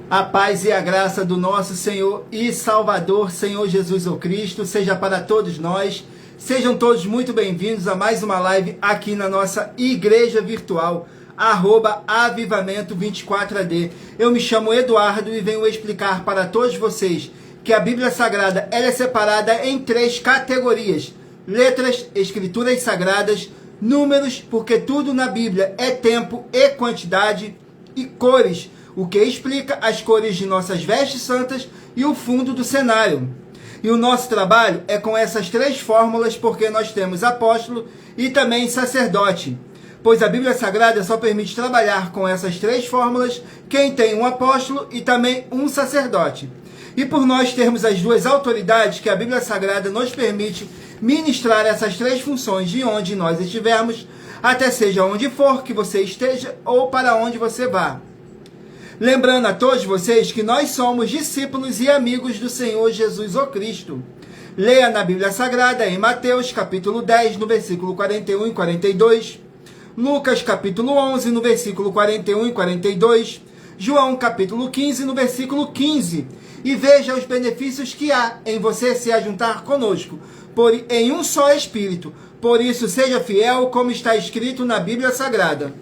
A paz e a graça do nosso Senhor e Salvador, Senhor Jesus o Cristo, seja para todos nós. Sejam todos muito bem-vindos a mais uma live aqui na nossa igreja virtual, @avivamento24AD. Eu me chamo Eduardo e venho explicar para todos vocês que a Bíblia Sagrada ela é separada em 3 categorias: letras, escrituras sagradas, números, porque tudo na Bíblia é tempo e quantidade, e cores, o que explica as cores de nossas vestes santas e o fundo do cenário. E o nosso trabalho é com essas 3 fórmulas, porque nós temos apóstolo e também sacerdote. Pois a Bíblia Sagrada só permite trabalhar com essas 3 fórmulas quem tem um apóstolo e também um sacerdote. E por nós termos as 2 autoridades que a Bíblia Sagrada nos permite ministrar essas 3 funções de onde nós estivermos, até seja onde for que você esteja ou para onde você vá. Lembrando a todos vocês que nós somos discípulos e amigos do Senhor Jesus o Cristo. Leia na Bíblia Sagrada em Mateus capítulo 10, no versículo 41 e 42, Lucas capítulo 11, no versículo 41 e 42, João capítulo 15, no versículo 15, e veja os benefícios que há em você se ajuntar conosco, em um só Espírito. Por isso, seja fiel, como está escrito na Bíblia Sagrada.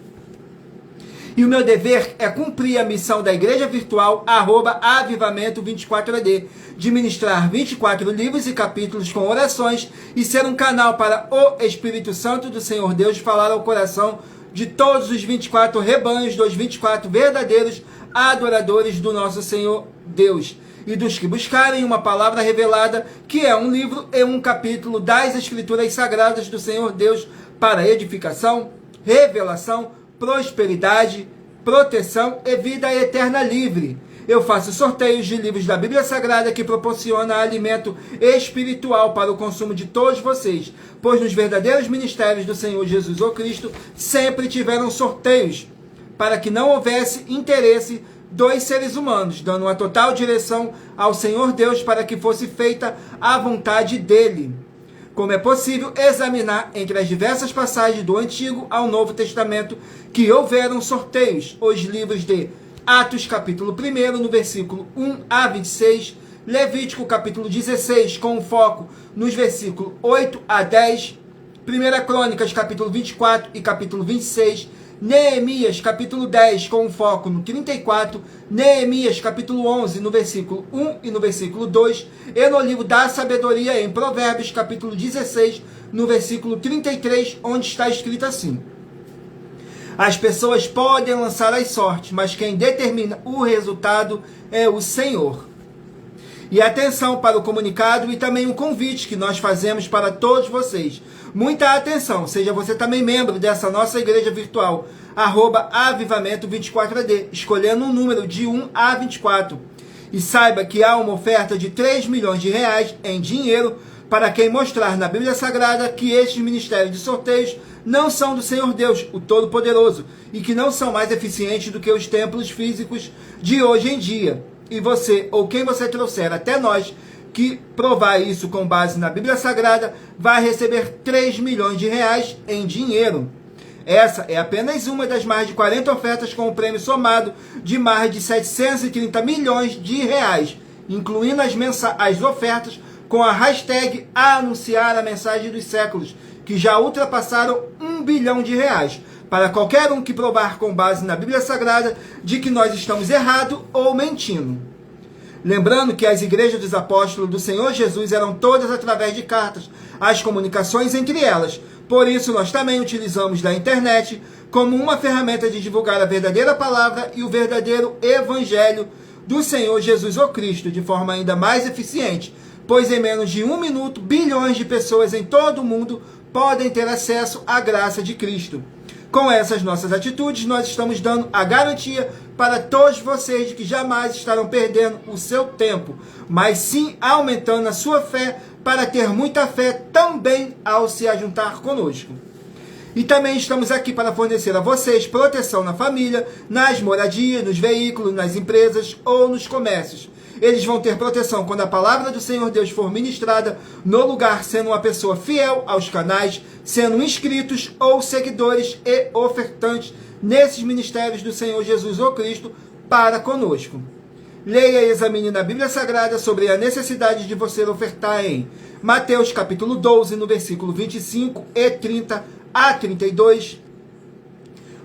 E o meu dever é cumprir a missão da igreja virtual @avivamento24AD, de ministrar 24 livros e capítulos com orações e ser um canal para o Espírito Santo do Senhor Deus falar ao coração de todos os 24 rebanhos, dos 24 verdadeiros adoradores do nosso Senhor Deus, e dos que buscarem uma palavra revelada, que é um livro e um capítulo das Escrituras Sagradas do Senhor Deus, para edificação, revelação, prosperidade, proteção e vida eterna livre. Eu faço sorteios de livros da Bíblia Sagrada que proporciona alimento espiritual para o consumo de todos vocês, pois nos verdadeiros ministérios do Senhor Jesus o Cristo sempre tiveram sorteios, para que não houvesse interesse dos seres humanos, dando uma total direção ao Senhor Deus para que fosse feita a vontade dele. Como é possível examinar entre as diversas passagens do Antigo ao Novo Testamento que houveram sorteios, os livros de Atos capítulo 1, no versículo 1 a 26, Levítico capítulo 16, com foco nos versículos 8 a 10, 1 Crônicas capítulo 24 e capítulo 26, Neemias capítulo 10, com foco no 34, Neemias capítulo 11, no versículo 1 e no versículo 2, e no livro da sabedoria em Provérbios capítulo 16, no versículo 33, onde está escrito assim: as pessoas podem lançar as sortes, mas quem determina o resultado é o Senhor. E atenção para o comunicado e também o convite que nós fazemos para todos vocês. Muita atenção, seja você também membro dessa nossa igreja virtual, @avivamento24AD, escolhendo um número de 1 a 24. E saiba que há uma oferta de 3 milhões de reais em dinheiro para quem mostrar na Bíblia Sagrada que estes ministérios de sorteios não são do Senhor Deus, o Todo-Poderoso, e que não são mais eficientes do que os templos físicos de hoje em dia. E você, ou quem você trouxer até nós, que provar isso com base na Bíblia Sagrada, vai receber 3 milhões de reais em dinheiro. Essa é apenas uma das mais de 40 ofertas com o prêmio somado de mais de 730 milhões de reais, incluindo as ofertas com a hashtag Anunciar a Mensagem dos Séculos, que já ultrapassaram 1 bilhão de reais, para qualquer um que provar com base na Bíblia Sagrada de que nós estamos errados ou mentindo. Lembrando que as igrejas dos apóstolos do Senhor Jesus eram todas através de cartas, as comunicações entre elas. Por isso, nós também utilizamos da internet como uma ferramenta de divulgar a verdadeira palavra e o verdadeiro evangelho do Senhor Jesus o Cristo, de forma ainda mais eficiente, pois em menos de 1 minuto, bilhões de pessoas em todo o mundo podem ter acesso à graça de Cristo. Com essas nossas atitudes, nós estamos dando a garantia para todos vocês de que jamais estarão perdendo o seu tempo, mas sim aumentando a sua fé para ter muita fé também ao se ajuntar conosco. E também estamos aqui para fornecer a vocês proteção na família, nas moradias, nos veículos, nas empresas ou nos comércios. Eles vão ter proteção quando a palavra do Senhor Deus for ministrada no lugar, sendo uma pessoa fiel aos canais, sendo inscritos ou seguidores e ofertantes nesses ministérios do Senhor Jesus o Cristo para conosco. Leia e examine na Bíblia Sagrada sobre a necessidade de você ofertar em Mateus capítulo 12, no versículo 25 e 30 a 32.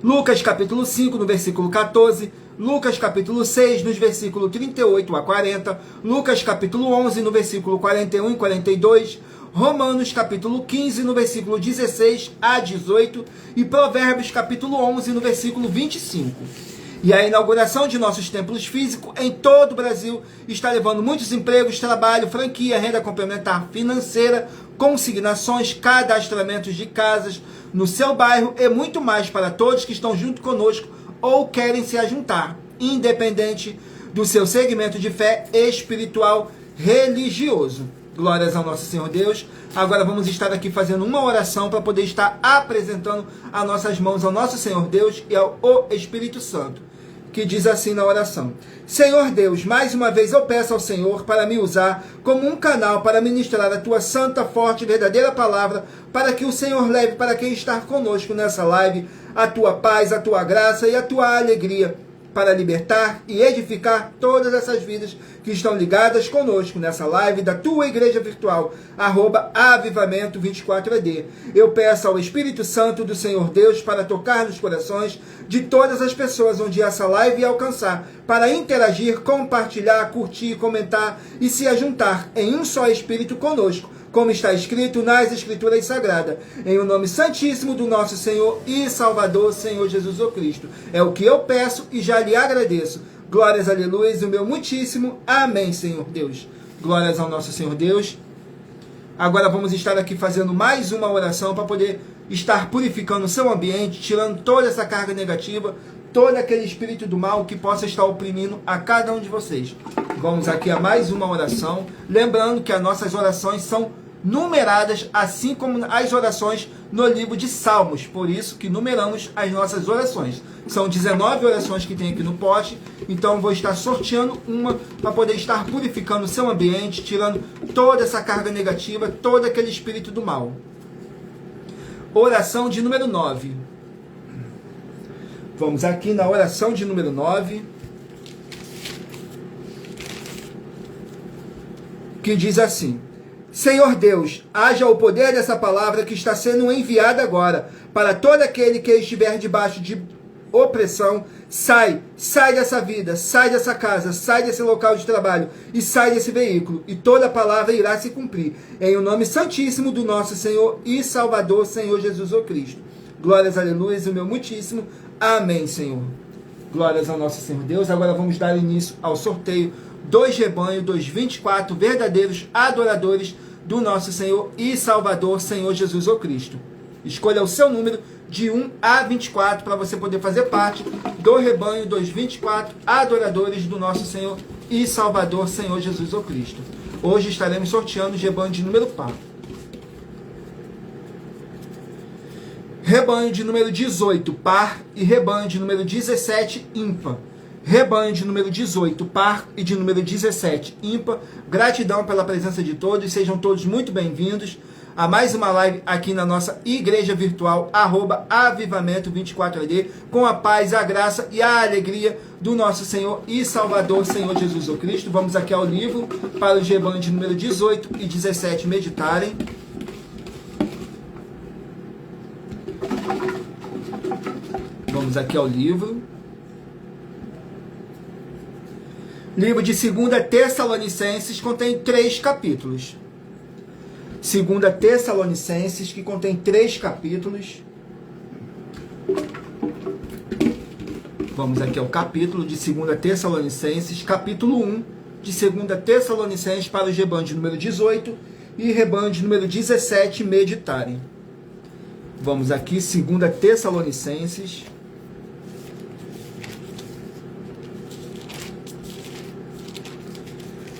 Lucas capítulo 5, no versículo 14. Lucas capítulo 6, nos versículos 38 a 40. Lucas capítulo 11, no versículo 41 e 42. Romanos capítulo 15, no versículo 16 a 18. E Provérbios capítulo 11, no versículo 25. E a inauguração de nossos templos físicos em todo o Brasil está levando muitos empregos, trabalho, franquia, renda complementar financeira, consignações, cadastramentos de casas no seu bairro e muito mais para todos que estão junto conosco ou querem se ajuntar, independente do seu segmento de fé espiritual religioso. Glórias ao nosso Senhor Deus. Agora vamos estar aqui fazendo uma oração para poder estar apresentando as nossas mãos ao nosso Senhor Deus e ao Espírito Santo, que diz assim na oração: Senhor Deus, mais uma vez eu peço ao Senhor para me usar como um canal para ministrar a tua santa, forte e verdadeira palavra, para que o Senhor leve para quem está conosco nessa live a tua paz, a tua graça e a tua alegria, para libertar e edificar todas essas vidas que estão ligadas conosco nessa live da tua igreja virtual, @avivamento24ed. Eu peço ao Espírito Santo do Senhor Deus para tocar nos corações de todas as pessoas onde essa live alcançar, para interagir, compartilhar, curtir, comentar e se ajuntar em um só Espírito conosco, como está escrito nas Escrituras Sagradas, em o nome santíssimo do nosso Senhor e Salvador, Senhor Jesus o Cristo. É o que eu peço e já lhe agradeço. Glórias, aleluia, o meu muitíssimo amém, Senhor Deus. Glórias ao nosso Senhor Deus. Agora vamos estar aqui fazendo mais uma oração para poder estar purificando o seu ambiente, tirando toda essa carga negativa, todo aquele espírito do mal que possa estar oprimindo a cada um de vocês. Vamos aqui a mais uma oração, lembrando que as nossas orações são numeradas, assim como as orações no livro de Salmos, por isso que numeramos as nossas orações. São 19 orações que tem aqui no poste, então vou estar sorteando uma para poder estar purificando o seu ambiente, tirando toda essa carga negativa, todo aquele espírito do mal. Oração de número 9. Vamos aqui na oração de número 9, que diz assim: Senhor Deus, haja o poder dessa palavra que está sendo enviada agora para todo aquele que estiver debaixo de opressão. Sai dessa vida, sai dessa casa, sai desse local de trabalho e sai desse veículo, e toda a palavra irá se cumprir, em o nome santíssimo do nosso Senhor e Salvador, Senhor Jesus o Cristo. Glórias, aleluia, o meu muitíssimo amém, Senhor. Glórias ao nosso Senhor Deus. Agora vamos dar início ao sorteio dos rebanhos, dos 24 verdadeiros adoradores do nosso Senhor e Salvador, Senhor Jesus o Cristo. Escolha o seu número de 1 a 24 para você poder fazer parte do rebanho dos 24 adoradores do nosso Senhor e Salvador, Senhor Jesus o Cristo. Hoje estaremos sorteando o rebanho de número par. Rebanho de número 18, par, e rebanho de número 17, ímpar. Rebanho de número 18, par, e de número 17, ímpar. Gratidão pela presença de todos, sejam todos muito bem-vindos a mais uma live aqui na nossa igreja virtual, @avivamento24ed, com a paz, a graça e a alegria do nosso Senhor e Salvador, Senhor Jesus o Cristo. Vamos aqui ao livro para os rebanhos de número 18 e 17 meditarem. Vamos aqui ao livro. Livro de 2 Tessalonicenses contém 3 capítulos. 2 Tessalonicenses, que contém 3 capítulos. Vamos aqui ao capítulo de 2 Tessalonicenses, capítulo 1 de 2 Tessalonicenses, para os rebanhos de número 18 e rebanho de número 17 meditarem. Vamos aqui, 2 Tessalonicenses,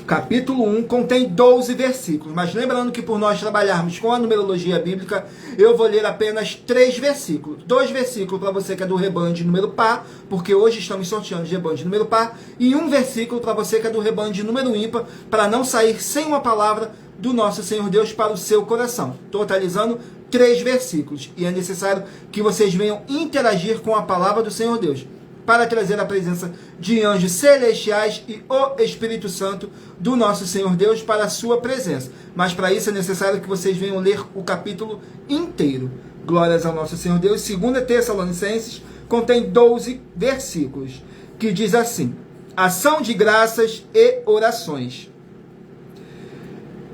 capítulo 1, contém 12 versículos, mas lembrando que por nós trabalharmos com a numerologia bíblica, eu vou ler apenas 3 versículos. 2 versículos para você que é do rebanho de número par, porque hoje estamos sorteando de rebanho de número par, e 1 versículo para você que é do rebanho de número ímpar, para não sair sem uma palavra do nosso Senhor Deus para o seu coração. Totalizando 3 versículos, e é necessário que vocês venham interagir com a palavra do Senhor Deus. para trazer a presença de anjos celestiais e o Espírito Santo do nosso Senhor Deus para a sua presença. Mas para isso é necessário que vocês venham ler o capítulo inteiro. Glórias ao nosso Senhor Deus. 2 Tessalonicenses contém 12 versículos, que diz assim: ação de graças e orações.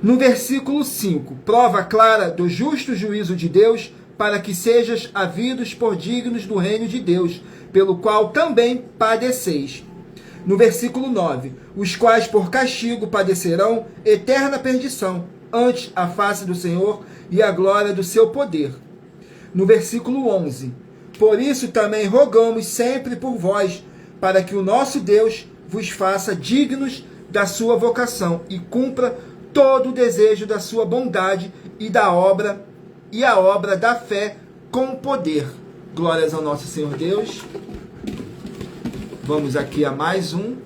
No versículo 5, prova clara do justo juízo de Deus, para que sejas havidos por dignos do reino de Deus, pelo qual também padeceis. No versículo 9, os quais por castigo padecerão eterna perdição, ante a face do Senhor e a glória do seu poder. No versículo 11, por isso também rogamos sempre por vós, para que o nosso Deus vos faça dignos da sua vocação e cumpra todo o desejo da sua bondade e a obra da fé com poder. Glórias ao nosso Senhor Deus. Vamos aqui a mais um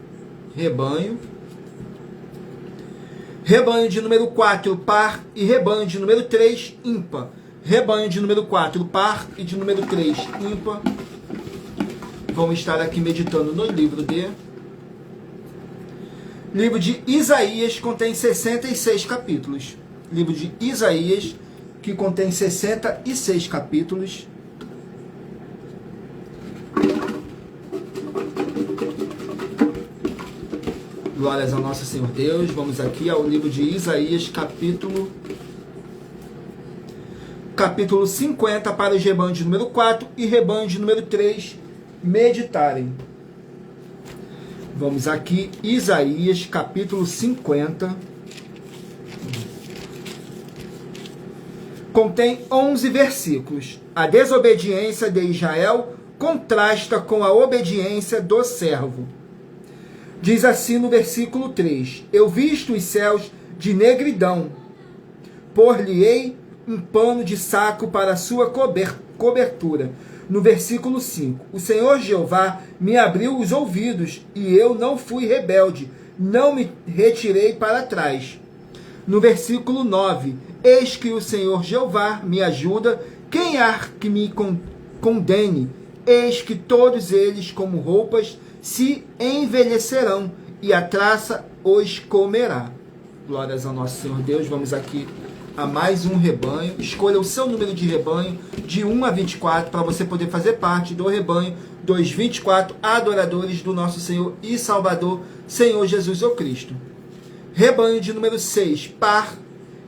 rebanho. Rebanho de número 4, par, e rebanho de número 3, ímpar. Rebanho de número 4, par, e de número 3, ímpar. Vamos estar aqui meditando no livro de Isaías, contém 66 capítulos. Livro de Isaías, que contém 66 capítulos. Glórias ao nosso Senhor Deus. Vamos aqui ao livro de Isaías, capítulo 50, para os rebanhos de número 4 e rebanho de número 3 meditarem. Vamos aqui, Isaías, capítulo 50. Contém 11 versículos. A desobediência de Israel contrasta com a obediência do servo. Diz assim no versículo 3: eu visto os céus de negridão, por-lhe-ei um pano de saco para a sua cobertura. No versículo 5, o Senhor Jeová me abriu os ouvidos, e eu não fui rebelde, não me retirei para trás. No versículo 9, eis que o Senhor Jeová me ajuda, quem há que me condene? Eis que todos eles, como roupas, se envelhecerão, e a traça os comerá. Glórias ao nosso Senhor Deus. Vamos aqui a mais um rebanho. Escolha o seu número de rebanho, de 1 a 24, para você poder fazer parte do rebanho dos 24 adoradores do nosso Senhor e Salvador, Senhor Jesus ou Cristo. Rebanho de número 6, par,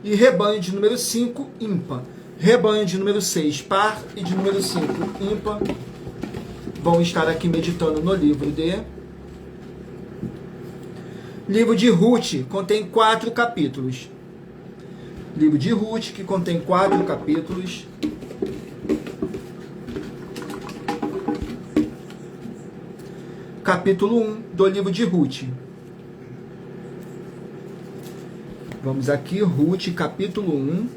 e rebanho de número 5, ímpar. Rebanho de número 6, par, e de número 5, ímpar. Vão estar aqui meditando no livro de Ruth, contém 4 capítulos. Livro de Ruth, que contém 4 capítulos. Capítulo 1 do livro de Ruth. Vamos aqui, Ruth, capítulo 1.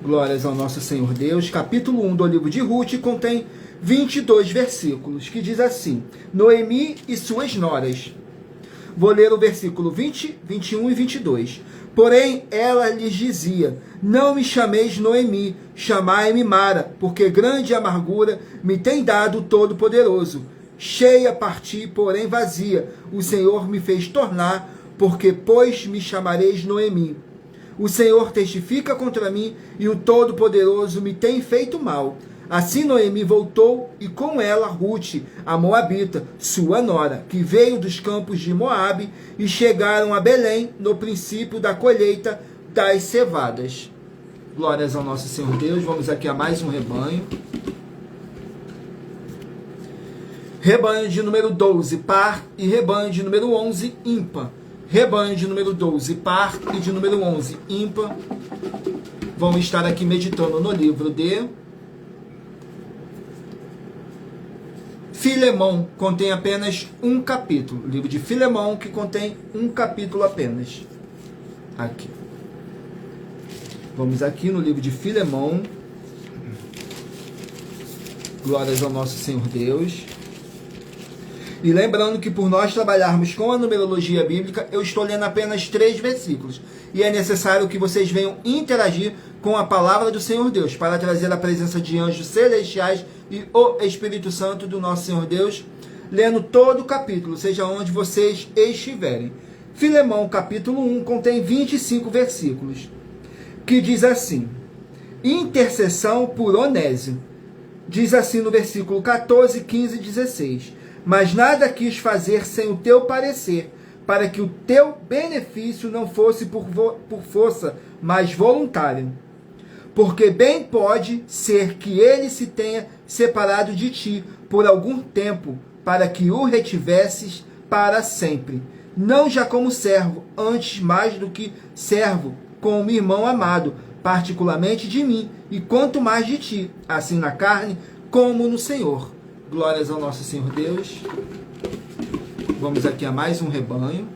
Glórias ao nosso Senhor Deus. Capítulo 1 do livro de Ruth contém 22 versículos, que diz assim: Noemi e suas noras. Vou ler o versículo 20, 21 e 22. Porém, ela lhes dizia: não me chameis Noemi, chamai-me Mara, porque grande amargura me tem dado o Todo-Poderoso. Cheia parti, porém vazia, o Senhor me fez tornar, porque pois me chamareis Noemi. O Senhor testifica contra mim, e o Todo-Poderoso me tem feito mal. Assim Noemi voltou, e com ela Ruth, a moabita, sua nora, que veio dos campos de Moabe, e chegaram a Belém no princípio da colheita das cevadas. Glórias ao nosso Senhor Deus. Vamos aqui a mais um rebanho. Rebanho de número 12, par, e rebanho de número 11, ímpar. Rebanho de número 12, par, e de número 11, ímpar. Vamos estar aqui meditando no livro de Filemão, contém apenas um capítulo. O livro de Filemão, que contém um capítulo apenas. Aqui. Vamos aqui no livro de Filemão. Glórias ao nosso Senhor Deus. E lembrando que por nós trabalharmos com a numerologia bíblica, eu estou lendo apenas 3 versículos. E é necessário que vocês venham interagir com a palavra do Senhor Deus, para trazer a presença de anjos celestiais e o Espírito Santo do nosso Senhor Deus, lendo todo o capítulo, seja onde vocês estiverem. Filemão, capítulo 1, contém 25 versículos, que diz assim: intercessão por Onésio. Diz assim no versículo 14, 15 e 16: mas nada quis fazer sem o teu parecer, para que o teu benefício não fosse por força, mas voluntário. Porque bem pode ser que ele se tenha separado de ti por algum tempo, para que o retivesses para sempre. Não já como servo, antes mais do que servo, como irmão amado, particularmente de mim, e quanto mais de ti, assim na carne como no Senhor. Glórias ao nosso Senhor Deus. Vamos aqui a mais um rebanho.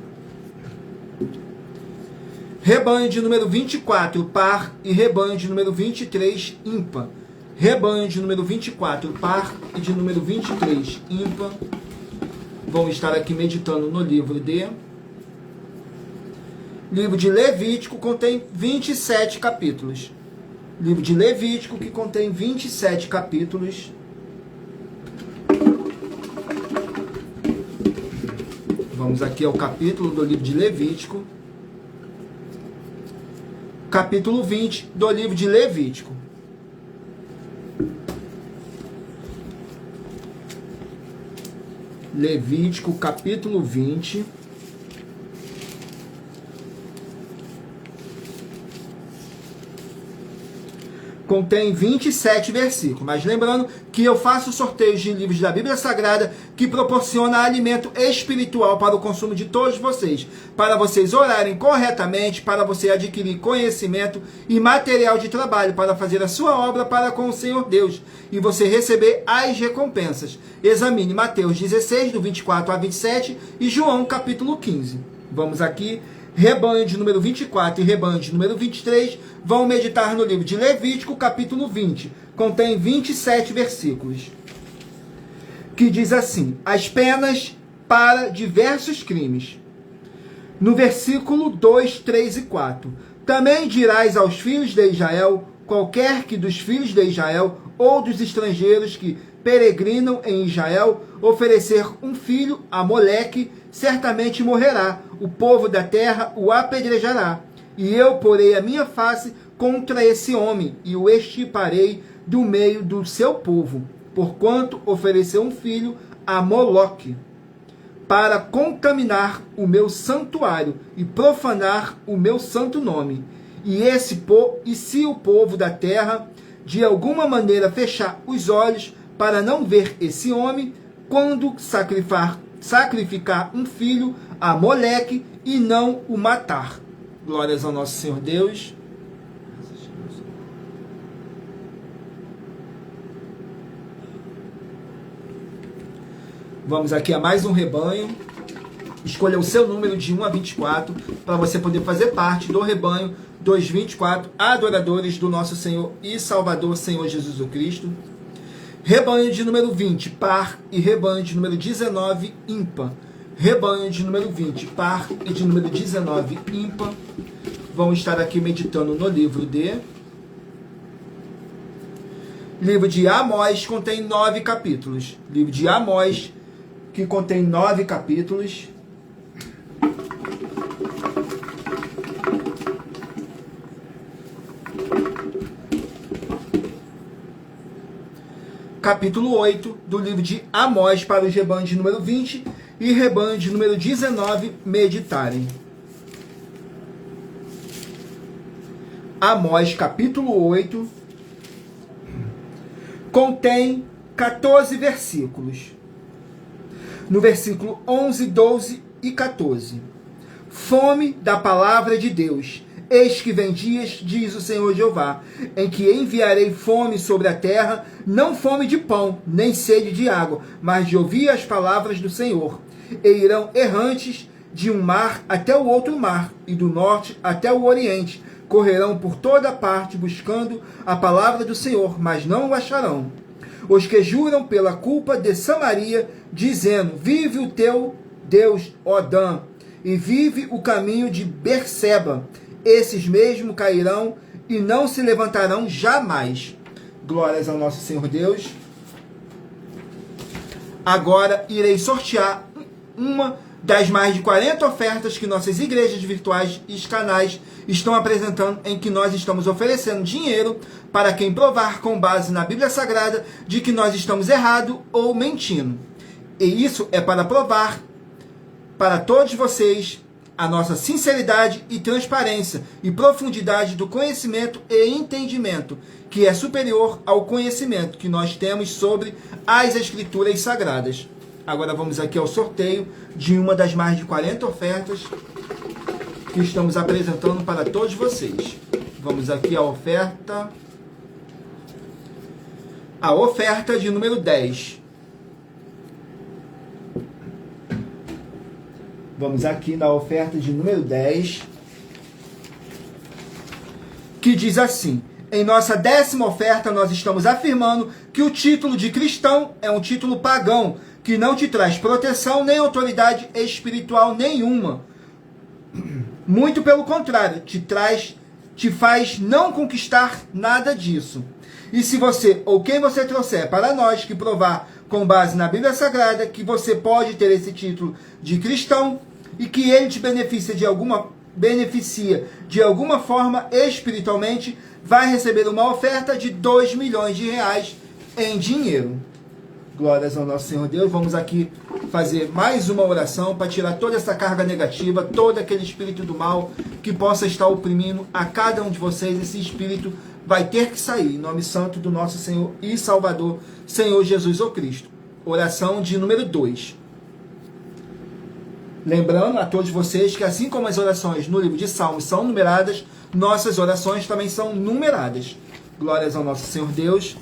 Rebanho de número 24, par, e rebanho de número 23, ímpar. Rebanho de número 24, par, e de número 23, ímpar. Vamos estar aqui meditando no livro de Levítico, contém 27 capítulos. Livro de Levítico, que contém 27 capítulos. Vamos aqui ao capítulo do livro de Levítico. Capítulo 20 do livro de Levítico. Levítico, capítulo 20. Contém 27 versículos. Mas lembrando que eu faço sorteios de livros da Bíblia Sagrada que proporciona alimento espiritual para o consumo de todos vocês. Para vocês orarem corretamente, para você adquirir conhecimento e material de trabalho para fazer a sua obra para com o Senhor Deus. E você receber as recompensas. Examine Mateus 16, do 24 a 27 e João capítulo 15. Vamos aqui. Rebanho de número 24 e rebanho de número 23 vão meditar no livro de Levítico, capítulo 20. Contém 27 versículos. Que diz assim: as penas para diversos crimes. No versículo 2, 3 e 4. Também dirás aos filhos de Israel, qualquer que dos filhos de Israel ou dos estrangeiros que peregrinam em Israel oferecer um filho a Moleque, certamente morrerá. O povo da terra o apedrejará. E eu porei a minha face contra esse homem, e o extirparei do meio do seu povo, porquanto ofereceu um filho a Moloque, para contaminar o meu santuário e profanar o meu santo nome. E se o povo da terra de alguma maneira fechar os olhos para não ver esse homem, quando sacrificar um filho a Moleque e não o matar. Glórias ao nosso Senhor Deus. Vamos aqui a mais um rebanho. Escolha o seu número de 1 a 24 para você poder fazer parte do rebanho dos 24 adoradores do nosso Senhor e Salvador, Senhor Jesus Cristo. Rebanho de número 20, par, e rebanho de número 19, ímpar. Rebanho de número 20, par, e de número 19, ímpar. Vamos estar aqui meditando no livro de Amós, contém 9 capítulos. Livro de Amós, que contém 9 capítulos. Capítulo 8 do livro de Amós, para os rebanhos de número 20 e rebanho de número 19 meditarem. Amós, capítulo 8, contém 14 versículos. No versículo 11, 12 e 14. Fome da palavra de Deus. Eis que vem dias, diz o Senhor Jeová, em que enviarei fome sobre a terra, não fome de pão, nem sede de água, mas de ouvir as palavras do Senhor. E irão errantes de um mar até o outro mar, e do norte até o oriente. Correrão por toda parte buscando a palavra do Senhor, mas não o acharão. Os que juram pela culpa de Samaria, dizendo: vive o teu Deus, ó Dan, e vive o caminho de Berseba. Esses mesmos cairão e não se levantarão jamais. Glórias ao nosso Senhor Deus. Agora irei sortear uma das mais de 40 ofertas que nossas igrejas virtuais e canais estão apresentando, em que nós estamos oferecendo dinheiro para quem provar com base na Bíblia Sagrada de que nós estamos errado ou mentindo. E isso é para provar para todos vocês a nossa sinceridade e transparência e profundidade do conhecimento e entendimento, que é superior ao conhecimento que nós temos sobre as Escrituras Sagradas. Agora vamos aqui ao sorteio de uma das mais de 40 ofertas que estamos apresentando para todos vocês. Vamos aqui à oferta. A oferta de número 10. Vamos aqui na oferta de número 10, que diz assim: em nossa 10ª oferta, nós estamos afirmando que o título de cristão é um título pagão, que não te traz proteção nem autoridade espiritual nenhuma. Muito pelo contrário, te faz não conquistar nada disso. E se você, ou quem você trouxer para nós que provar com base na Bíblia Sagrada que você pode ter esse título de cristão e que ele te beneficia de alguma forma espiritualmente, vai receber uma oferta de 2 milhões de reais em dinheiro. Glórias ao nosso Senhor Deus. Vamos aqui fazer mais uma oração para tirar toda essa carga negativa, todo aquele espírito do mal que possa estar oprimindo a cada um de vocês. Esse espírito vai ter que sair, em nome santo do nosso Senhor e Salvador, Senhor Jesus o Cristo. Oração de número 2. Lembrando a todos vocês que, assim como as orações no livro de Salmos são numeradas, nossas orações também são numeradas. Glórias ao nosso Senhor Deus,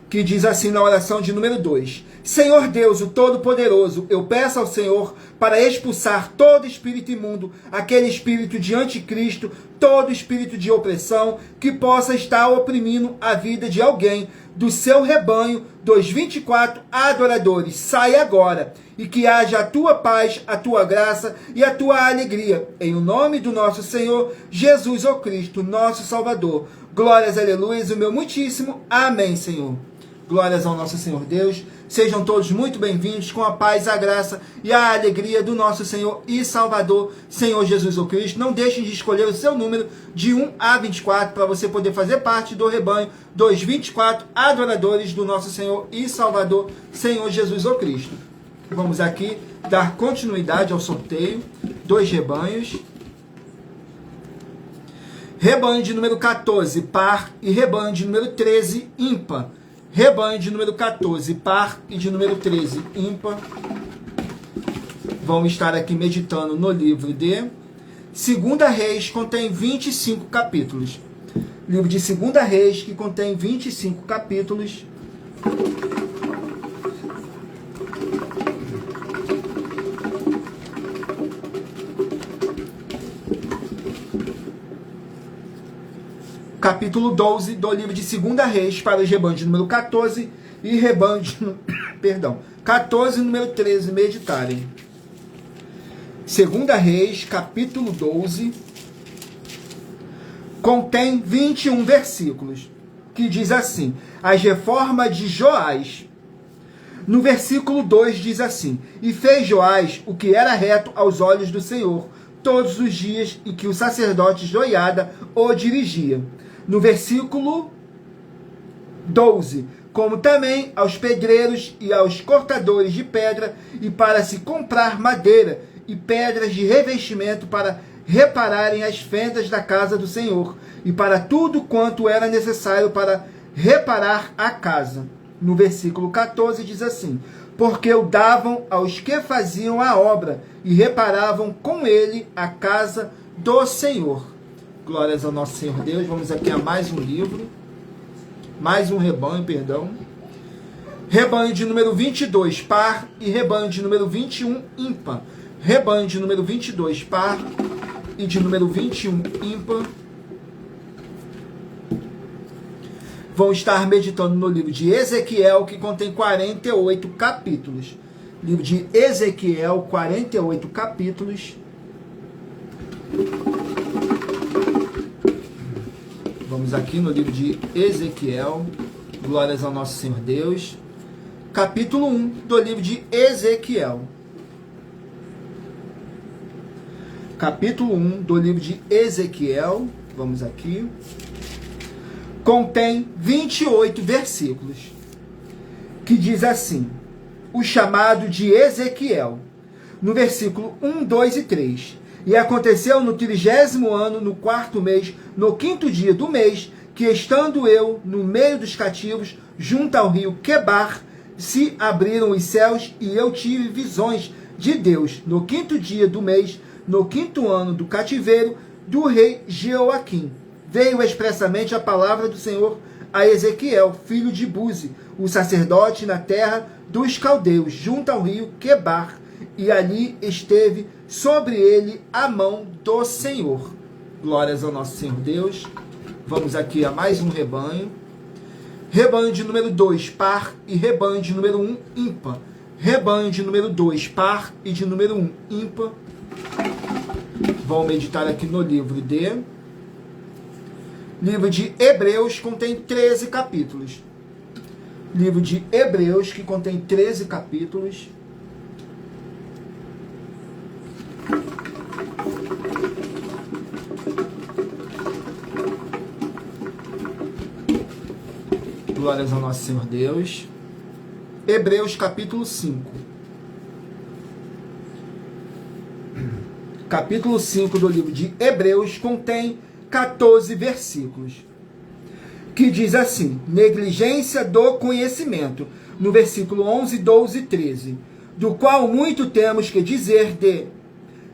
que diz assim na oração de número 2: Senhor Deus, o Todo-Poderoso, eu peço ao Senhor para expulsar todo espírito imundo, aquele espírito de anticristo, todo espírito de opressão que possa estar oprimindo a vida de alguém do seu rebanho dos 24 adoradores. Sai agora, e que haja a tua paz, a tua graça e a tua alegria, em o nome do nosso Senhor Jesus o Cristo, nosso Salvador. Glórias, aleluias, o meu muitíssimo amém, Senhor. Glórias ao nosso Senhor Deus. Sejam todos muito bem-vindos com a paz, a graça e a alegria do nosso Senhor e Salvador, Senhor Jesus o Cristo. Não deixem de escolher o seu número de 1 a 24 para você poder fazer parte do rebanho dos 24 adoradores do nosso Senhor e Salvador, Senhor Jesus o Cristo. Vamos aqui dar continuidade ao sorteio dos rebanhos. Rebanho de número 14, par, e rebanho de número 13, ímpar. Rebanho de número 14, par, e de número 13, ímpar. Vamos estar aqui meditando no livro de 2 Reis, contém 25 capítulos. Livro de 2 Reis, que contém 25 capítulos. Capítulo 12 do livro de 2 Reis, para os rebanhos de número 14 e rebanho de 14 e número 13 meditarem. 2 Reis, capítulo 12, contém 21 versículos, que diz assim: as reformas de Joás. No versículo 2 diz assim: e fez Joás o que era reto aos olhos do Senhor, todos os dias em que o sacerdote Joiada o dirigia. No versículo 12, como também aos pedreiros e aos cortadores de pedra, e para se comprar madeira e pedras de revestimento para repararem as fendas da casa do Senhor, e para tudo quanto era necessário para reparar a casa. No versículo 14 diz assim: porque o davam aos que faziam a obra, e reparavam com ele a casa do Senhor. Glórias ao nosso Senhor Deus. Vamos aqui a mais um livro, mais um rebanho, perdão. Rebanho de número 22, par, e rebanho de número 21, ímpar. Rebanho de número 22, par, e de número 21, ímpar. Vão estar meditando no livro de Ezequiel, que contém 48 capítulos. Livro de Ezequiel, 48 capítulos. Vamos aqui no livro de Ezequiel, glórias ao nosso Senhor Deus, capítulo 1 do livro de Ezequiel. Capítulo 1 do livro de Ezequiel, vamos aqui, contém 28 versículos, que diz assim, o chamado de Ezequiel, no versículo 1, 2 e 3. E aconteceu no 30º ano, no 4º mês, no 5º dia do mês, que estando eu no meio dos cativos, junto ao rio Quebar, se abriram os céus e eu tive visões de Deus. No 5º dia do mês, no 5º ano do cativeiro do rei Jeoaquim, veio expressamente a palavra do Senhor a Ezequiel, filho de Buzi, o sacerdote na terra dos caldeus, junto ao rio Quebar, e ali esteve sobre ele a mão do Senhor. Glórias ao nosso Senhor Deus. Vamos aqui a mais um rebanho. Rebanho de número 2, par, e rebanho de número 1, ímpar. Rebanho de número 2, par, e de número 1, ímpar. Vamos meditar aqui no livro de Hebreus, contém 13 capítulos. Livro de Hebreus, que contém 13 capítulos. Glórias ao nosso Senhor Deus. Hebreus capítulo 5. Capítulo 5 do livro de Hebreus contém 14 versículos, que diz assim, negligência do conhecimento, no versículo 11, 12 e 13, do qual muito temos que dizer de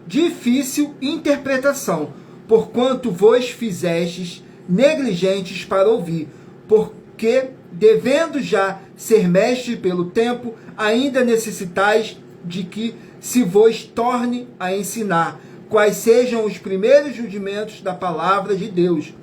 difícil interpretação, porquanto vos fizestes negligentes para ouvir, porque, devendo já ser mestre pelo tempo, ainda necessitais de que se vos torne a ensinar quais sejam os primeiros rudimentos da palavra de Deus.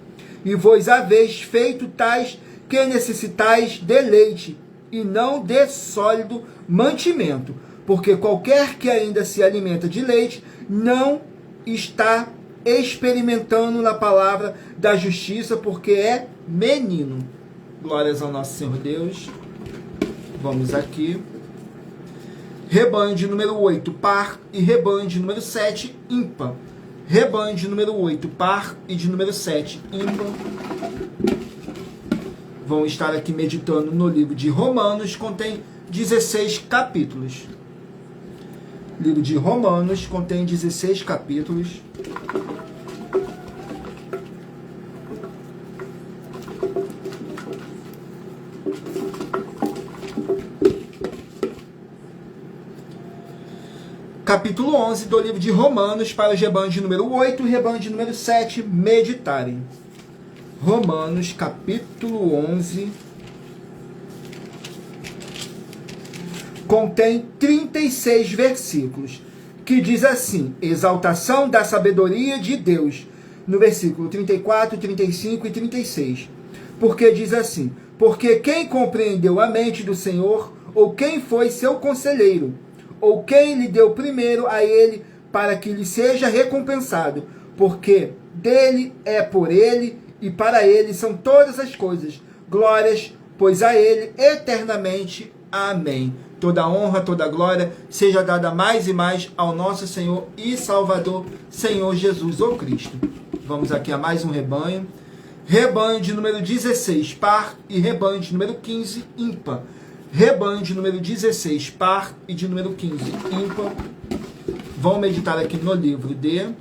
E vos haveis feito tais que necessitais de leite, e não de sólido mantimento, porque qualquer que ainda se alimenta de leite não está experimentando na palavra da justiça, porque é menino. Glórias ao nosso Senhor Deus. Vamos aqui. Rebanho de número 8, par, e rebanho de número 7, ímpar. Rebanho de número 8, par, e de número 7, ímpar. Vão estar aqui meditando no livro de Romanos, contém 16 capítulos. Livro de Romanos contém 16 capítulos. Capítulo 11 do livro de Romanos, para o rebanho de número 8 e rebanho de número 7 meditarem. Romanos, capítulo 11, contém 36 versículos, que diz assim, exaltação da sabedoria de Deus, no versículo 34, 35 e 36. Porque diz assim, porque quem compreendeu a mente do Senhor, ou quem foi seu conselheiro, ou quem lhe deu primeiro a ele, para que lhe seja recompensado, porque dele é por ele, e para ele são todas as coisas. Glórias, pois a ele eternamente. Amém. Toda honra, toda glória seja dada mais e mais ao nosso Senhor e Salvador, Senhor Jesus, o Cristo. Vamos aqui a mais um rebanho. Rebanho de número 16, par, e rebanho de número 15, ímpar. Rebanho de número 16, par, e de número 15, ímpar. Vamos meditar aqui no livro de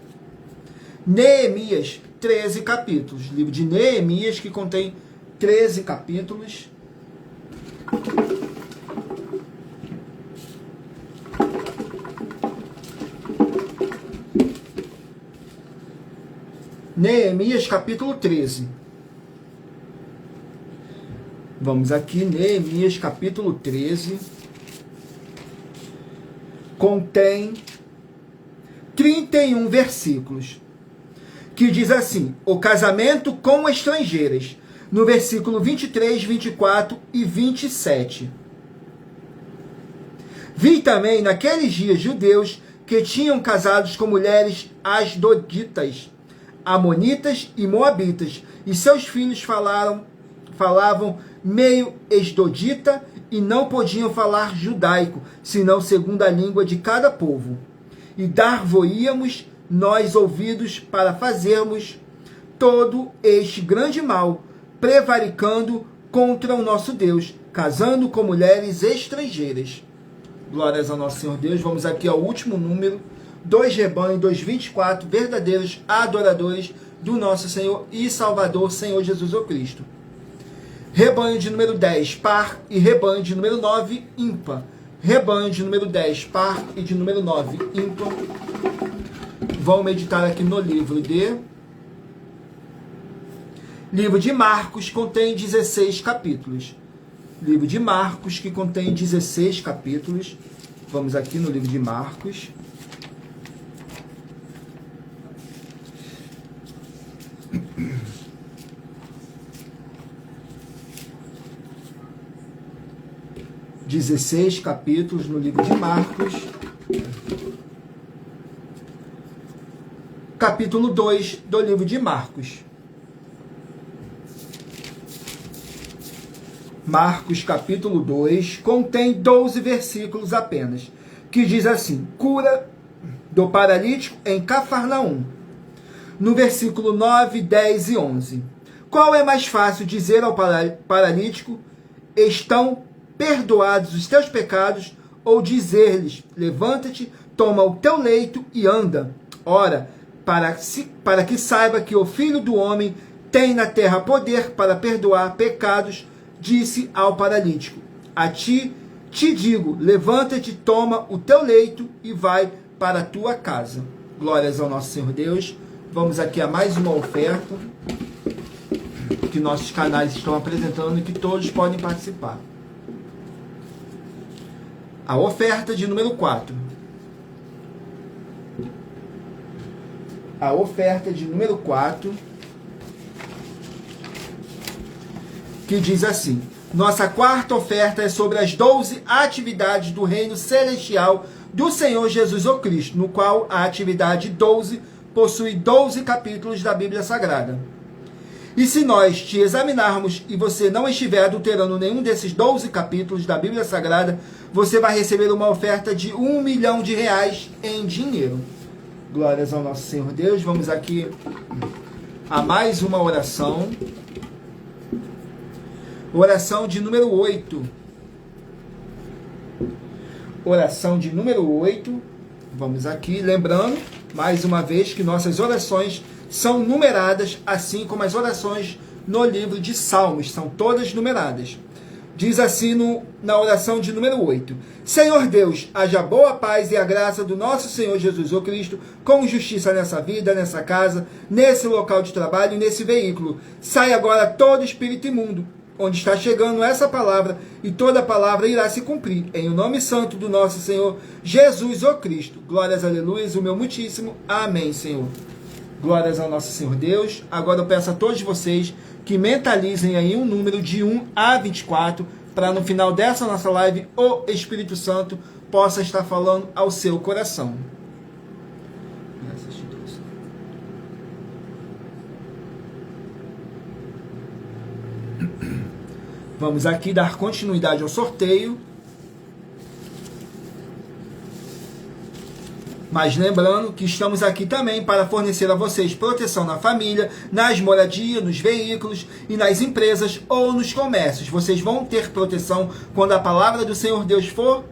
Neemias, 13 capítulos. Livro de Neemias, que contém 13 capítulos. Neemias, capítulo 13. Vamos aqui, Neemias, capítulo 13. Contém 31 versículos, que diz assim, o casamento com estrangeiras, no versículo 23, 24 e 27. Vi também naqueles dias judeus que tinham casados com mulheres asdoditas, amonitas e moabitas, e seus filhos falavam meio esdodita e não podiam falar judaico, senão segundo a língua de cada povo. E dar-vo-íamos nós ouvidos para fazermos todo este grande mal, prevaricando contra o nosso Deus, casando com mulheres estrangeiras. Glórias ao nosso Senhor Deus. Vamos aqui ao último número, 2 rebanhos, 224 verdadeiros adoradores do nosso Senhor e Salvador, Senhor Jesus o Cristo. Rebanho de número 10, par, e rebanho de número 9, ímpar. Rebanho de número 10, par, e de número 9, ímpar. Vamos meditar aqui no livro de Marcos, contém 16 capítulos. Livro de Marcos, que contém 16 capítulos. Vamos aqui no livro de Marcos. Dezesseis capítulos no livro de Marcos. Capítulo 2 do livro de Marcos. Marcos, capítulo 2, contém 12 versículos apenas, que diz assim: cura do paralítico em Cafarnaum. No versículo 9, 10 e 11. Qual é mais fácil dizer ao paralítico: estão perdoados os teus pecados, ou dizer-lhes: levanta-te, toma o teu leito e anda? Ora, para que saiba que o Filho do Homem tem na terra poder para perdoar pecados, disse ao paralítico: a ti te digo, levanta-te, toma o teu leito e vai para a tua casa. Glórias ao nosso Senhor Deus. Vamos aqui a mais uma oferta que nossos canais estão apresentando e que todos podem participar. A oferta de número 4. A oferta de número 4, que diz assim: nossa quarta oferta é sobre as 12 atividades do reino celestial do Senhor Jesus o Cristo, no qual a atividade 12 possui 12 capítulos da Bíblia Sagrada. E se nós te examinarmos e você não estiver adulterando nenhum desses 12 capítulos da Bíblia Sagrada, você vai receber uma oferta de R$1 milhão em dinheiro. Glórias ao nosso Senhor Deus. Vamos aqui a mais uma oração. Oração de número 8. Oração de número 8. Vamos aqui, lembrando, mais uma vez, que nossas orações são numeradas, assim como as orações no livro de Salmos, são todas numeradas. Diz assim na oração de número 8: Senhor Deus, haja boa paz e a graça do nosso Senhor Jesus o Cristo, com justiça nessa vida, nessa casa, nesse local de trabalho e nesse veículo. Sai agora todo espírito imundo, onde está chegando essa palavra, e toda palavra irá se cumprir, em o nome santo do nosso Senhor Jesus o Cristo. Glórias, aleluias, o meu muitíssimo amém, Senhor. Glórias ao nosso Senhor Deus. Agora eu peço a todos vocês que mentalizem aí um número de 1 a 24, para no final dessa nossa live o Espírito Santo possa estar falando ao seu coração. Vamos aqui dar continuidade ao sorteio. Mas lembrando que estamos aqui também para fornecer a vocês proteção na família, nas moradias, nos veículos e nas empresas ou nos comércios. Vocês vão ter proteção quando a palavra do Senhor Deus for...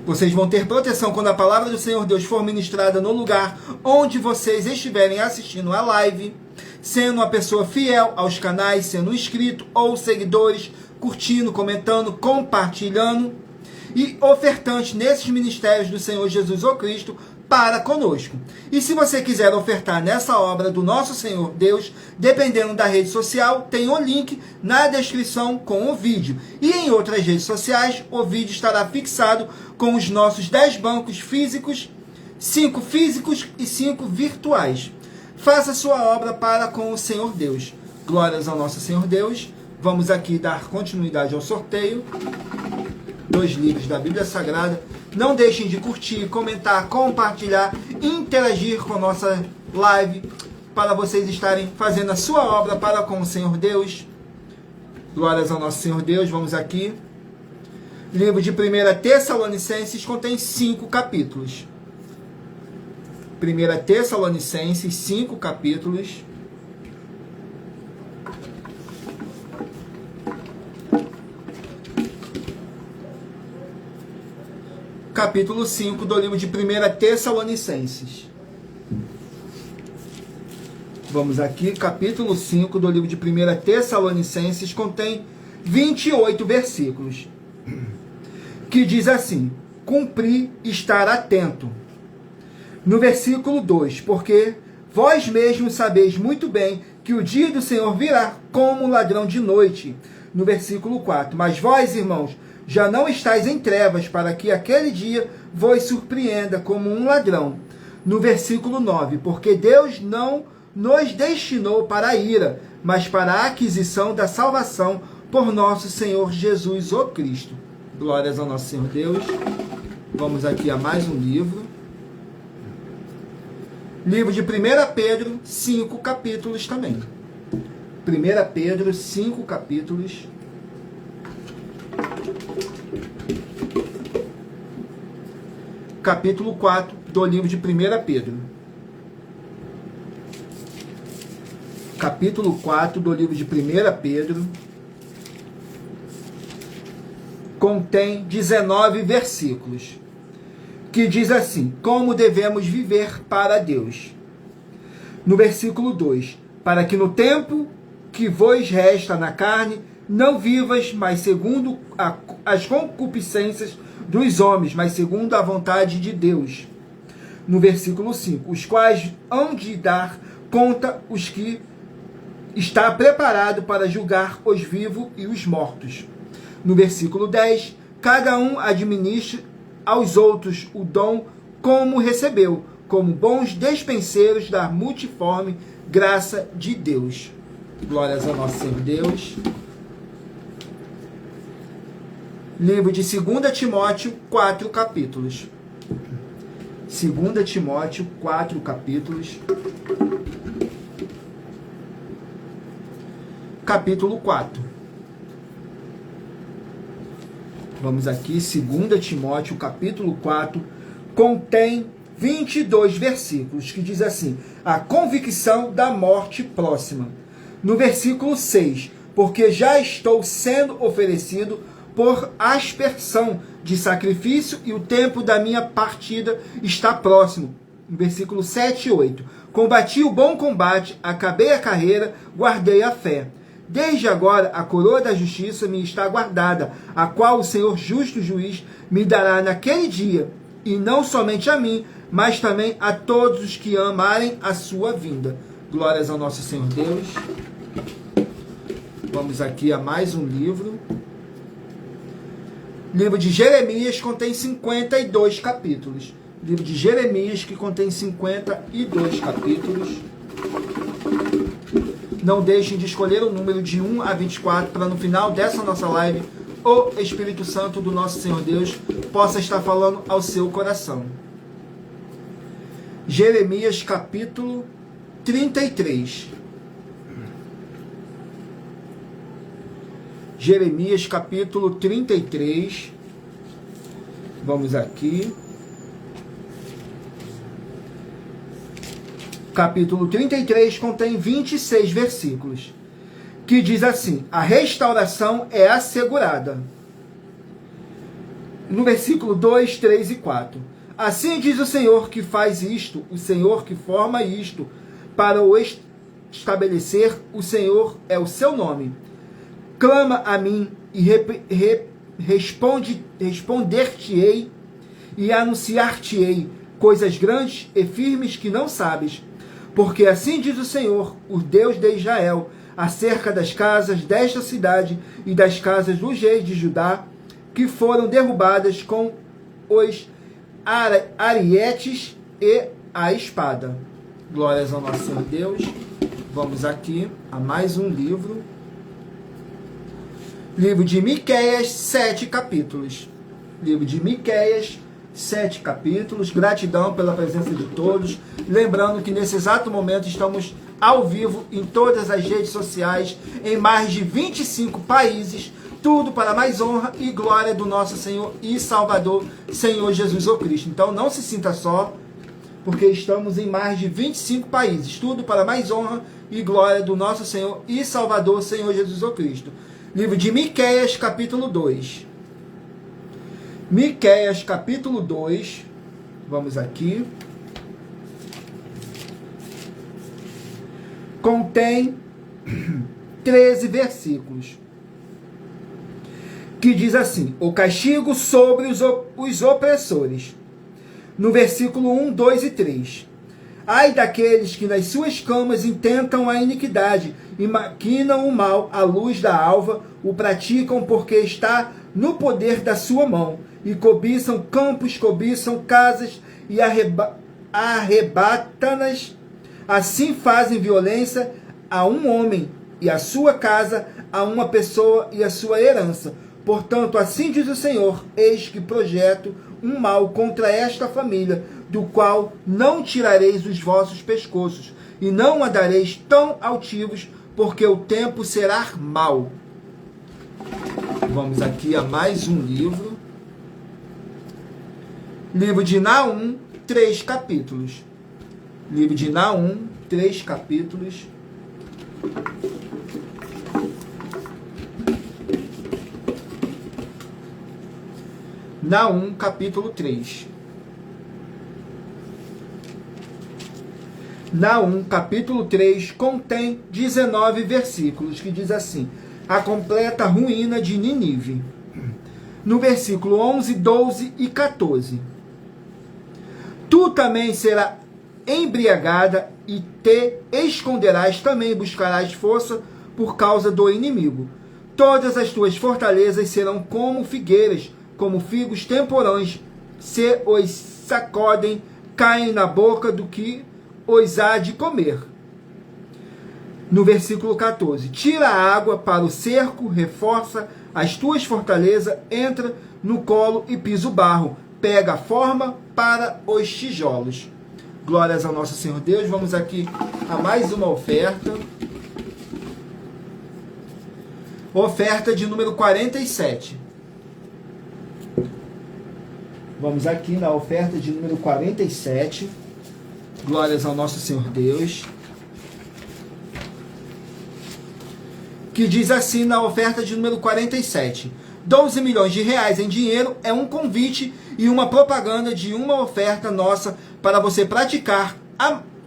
Vocês vão ter proteção quando a palavra do Senhor Deus for ministrada no lugar onde vocês estiverem assistindo a live, sendo uma pessoa fiel aos canais, sendo inscrito ou seguidores, curtindo, comentando, compartilhando e ofertante nesses ministérios do Senhor Jesus o Cristo para conosco. E se você quiser ofertar nessa obra do nosso Senhor Deus, dependendo da rede social, tem o link na descrição com o vídeo. E em outras redes sociais, o vídeo estará fixado com os nossos 10 bancos físicos, 5 físicos e 5 virtuais. Faça sua obra para com o Senhor Deus. Glórias ao nosso Senhor Deus. Vamos aqui dar continuidade ao sorteio. 2 livros da Bíblia Sagrada. Não deixem de curtir, comentar, compartilhar, interagir com a nossa live. para vocês estarem fazendo a sua obra para com o Senhor Deus. Glórias ao nosso Senhor Deus. Vamos aqui. Livro de 1 Tessalonicenses contém 5 capítulos. 1 Tessalonicenses, 5 capítulos. Capítulo 5 do livro de 1 Tessalonicenses. Vamos aqui, capítulo 5 do livro de 1 Tessalonicenses contém 28 versículos. Que diz assim: cumprir estar atento. No versículo 2, porque vós mesmos sabeis muito bem que o dia do Senhor virá como um ladrão de noite. No versículo 4, mas vós, irmãos, já não estáis em trevas, para que aquele dia vos surpreenda como um ladrão. No versículo 9, porque Deus não nos destinou para a ira, mas para a aquisição da salvação por nosso Senhor Jesus, o Cristo. Glórias ao nosso Senhor Deus. Vamos aqui a mais um livro. Livro de 1 Pedro, 5 capítulos também. 1 Pedro, 5 capítulos. Capítulo 4 do livro de 1 Pedro. Capítulo 4 do livro de 1 Pedro. Contém 19 versículos. Que diz assim: como devemos viver para Deus. No versículo 2, para que no tempo que vos resta na carne, não vivas mais segundo as concupiscências dos homens, mas segundo a vontade de Deus. No versículo 5, os quais hão de dar conta os que está preparado para julgar os vivos e os mortos. No versículo 10, cada um administre aos outros o dom como recebeu, como bons despenseiros da multiforme graça de Deus. Glórias ao nosso Senhor Deus. Livro de 2 Timóteo, 4 capítulos. 2 Timóteo, 4 capítulos. Capítulo 4. Vamos aqui, 2 Timóteo, capítulo 4, contém 22 versículos, que diz assim: a convicção da morte próxima. No versículo 6, porque já estou sendo oferecido por aspersão de sacrifício e o tempo da minha partida está próximo. No versículo 7 e 8, combati o bom combate, acabei a carreira, guardei a fé. Desde agora a coroa da justiça me está guardada, a qual o Senhor justo juiz me dará naquele dia, e não somente a mim, mas também a todos os que amarem a sua vinda. Glórias ao nosso Senhor Deus. Vamos aqui a mais um livro. Livro de Jeremias contém 52 capítulos. Livro de Jeremias que contém 52 capítulos. Não deixem de escolher o número de 1 a 24 para no final dessa nossa live o Espírito Santo do nosso Senhor Deus possa estar falando ao seu coração. Jeremias capítulo 33. Jeremias capítulo 33. Vamos aqui. Capítulo 33 contém 26 versículos, que diz assim: a restauração é assegurada. No versículo 2, 3 e 4. Assim diz o Senhor que faz isto, o Senhor que forma isto, para o estabelecer, o Senhor é o seu nome. Clama a mim e responder-te-ei e anunciar-te-ei coisas grandes e firmes que não sabes. Porque assim diz o Senhor, o Deus de Israel, acerca das casas desta cidade e das casas dos reis de Judá, que foram derrubadas com os arietes e a espada. Glórias ao nosso Senhor Deus. Vamos aqui a mais um livro. Livro de Miqueias, 7 capítulos. Livro de Miqueias, 7 capítulos. Gratidão pela presença de todos. Lembrando que nesse exato momento estamos ao vivo em todas as redes sociais, em mais de 25 países, tudo para mais honra e glória do nosso Senhor e Salvador, Senhor Jesus o Cristo. Então não se sinta só, porque estamos em mais de 25 países, tudo para mais honra e glória do nosso Senhor e Salvador, Senhor Jesus o Cristo. Livro de Miqueias, capítulo 2. Miqueias, capítulo 2. Vamos aqui. Contém 13 versículos. Que diz assim: o castigo sobre os opressores. No versículo 1, 2 e 3. Ai daqueles que nas suas camas intentam a iniquidade e maquinam o mal à luz da alva, o praticam porque está no poder da sua mão, e cobiçam campos, cobiçam casas e arrebata-nas. Assim fazem violência a um homem e a sua casa, a uma pessoa e a sua herança. Portanto, assim diz o Senhor: eis que projeto um mal contra esta família, do qual não tirareis os vossos pescoços, e não a dareis tão altivos, porque o tempo será mau. Vamos aqui a mais um livro. Livro de Naum, 3 capítulos. Livro de Naum, 3 capítulos. Naum, capítulo 3. Naum, capítulo 3, contém 19 versículos, que diz assim: a completa ruína de Nínive. No versículo 11, 12 e 14. Tu também serás embriagada e te esconderás, também buscarás força por causa do inimigo. Todas as tuas fortalezas serão como figueiras, como figos temporães, se os sacodem, caem na boca do que os há de comer. No versículo 14, tira a água para o cerco, reforça as tuas fortalezas, entra no colo e pisa o barro, pega a forma para os tijolos. Glórias ao nosso Senhor Deus. Vamos aqui a mais uma oferta. Oferta de número 47. Vamos aqui na oferta de número 47. Glórias ao nosso Senhor Deus. Que diz assim na oferta de número 47. 12 milhões de reais em dinheiro é um convite e uma propaganda de uma oferta nossa para você praticar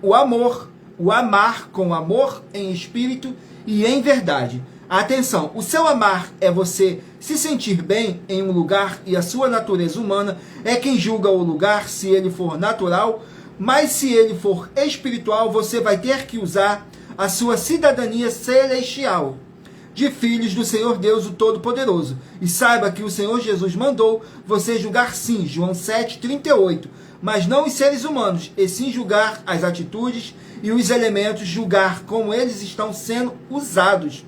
o amor, o amar com amor em espírito e em verdade. Atenção, o seu amar é você se sentir bem em um lugar e a sua natureza humana é quem julga o lugar se ele for natural, mas se ele for espiritual, você vai ter que usar a sua cidadania celestial de filhos do Senhor Deus, o Todo-Poderoso. E saiba que o Senhor Jesus mandou você julgar sim, João 7,38, mas não os seres humanos, e sim julgar as atitudes e os elementos, julgar como eles estão sendo usados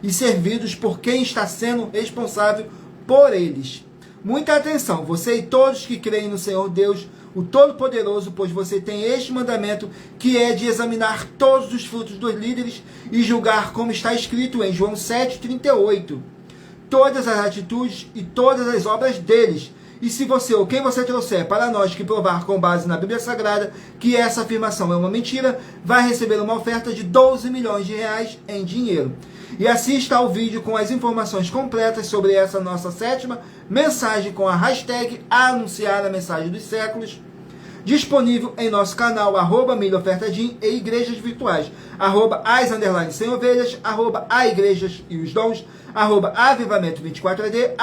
e servidos por quem está sendo responsável por eles. Muita atenção, você e todos que creem no Senhor Deus, o Todo-Poderoso, pois você tem este mandamento, que é de examinar todos os frutos dos líderes e julgar como está escrito em João 7,38, todas as atitudes e todas as obras deles. E se você ou quem você trouxer para nós que provar com base na Bíblia Sagrada que essa afirmação é uma mentira, vai receber uma oferta de 12 milhões de reais em dinheiro. E assista ao vídeo com as informações completas sobre essa nossa 7ª mensagem com a hashtag Anunciar a Mensagem dos Séculos, disponível em nosso canal, @milhaofertadim e igrejas virtuais, @as_sem-ovelhas, @aigrejas e os dons, @avivamento24ad,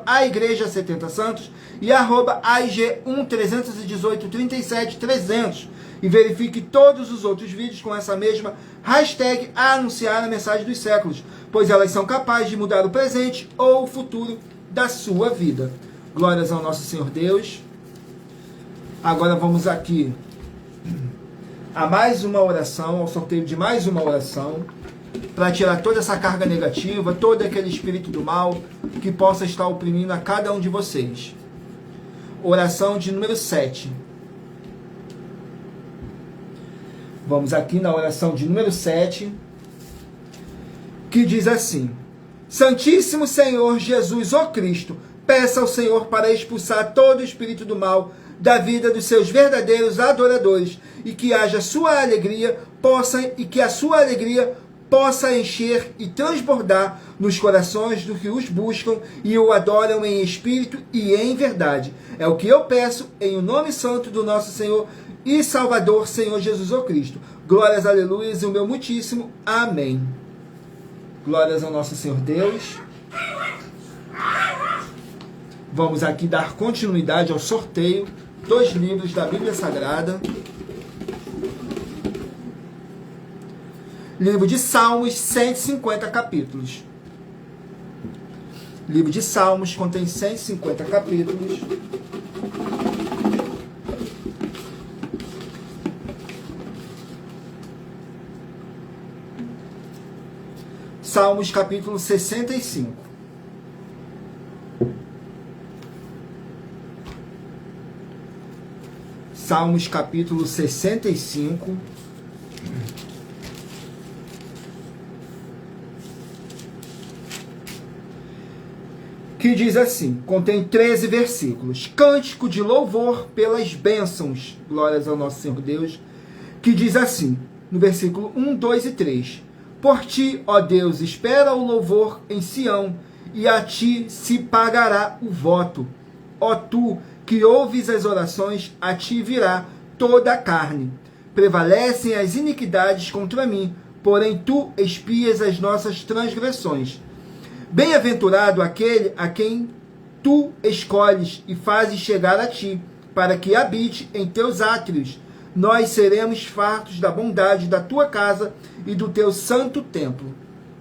@aigreja70santos e @aig131837300. E verifique todos os outros vídeos com essa mesma hashtag Anunciar a Mensagem dos Séculos, pois elas são capazes de mudar o presente ou o futuro da sua vida. Glórias ao nosso Senhor Deus. Agora vamos aqui a mais uma oração, ao sorteio de mais uma oração, para tirar toda essa carga negativa, todo aquele espírito do mal que possa estar oprimindo a cada um de vocês. oração de número 7. Vamos aqui na oração de número 7, que diz assim: Santíssimo Senhor Jesus, ó Cristo, peça ao Senhor para expulsar todo o espírito do mal da vida dos seus verdadeiros adoradores, e que haja sua alegria que a sua alegria possa encher e transbordar nos corações dos que os buscam e o adoram em espírito e em verdade. É o que eu peço em o nome santo do nosso Senhor e Salvador, Senhor Jesus ó Cristo. Glórias, aleluias, e o meu muitíssimo amém. Glórias ao nosso Senhor Deus. Vamos aqui dar continuidade ao sorteio dos livros da Bíblia Sagrada. Livro de Salmos, 150 capítulos. Livro de Salmos contém 150 capítulos. Salmos capítulo 65. Salmos capítulo 65. Que diz assim, contém 13 versículos. Cântico de louvor pelas bênçãos, glórias ao nosso Senhor Deus, que diz assim, no versículo 1, 2 e 3. Por ti, ó Deus, espera o louvor em Sião, e a ti se pagará o voto. Ó tu, que ouves as orações, a ti virá toda a carne. Prevalecem as iniquidades contra mim, porém tu expias as nossas transgressões. Bem-aventurado aquele a quem tu escolhes e fazes chegar a ti, para que habite em teus átrios. Nós seremos fartos da bondade da tua casa e do teu santo templo.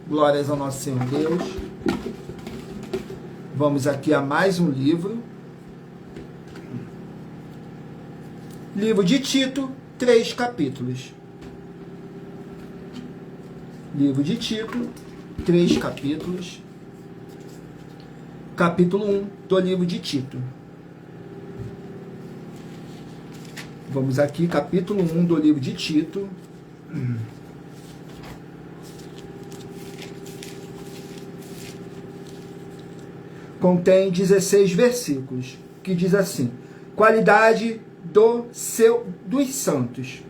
Glórias ao nosso Senhor Deus. Vamos aqui a mais um livro. Livro de Tito, 3 capítulos. Livro de Tito, 3 capítulos. Capítulo 1 do livro de Tito. Vamos aqui, capítulo 1 do livro de Tito. Contém 16 versículos, que diz assim: qualidade dos santos.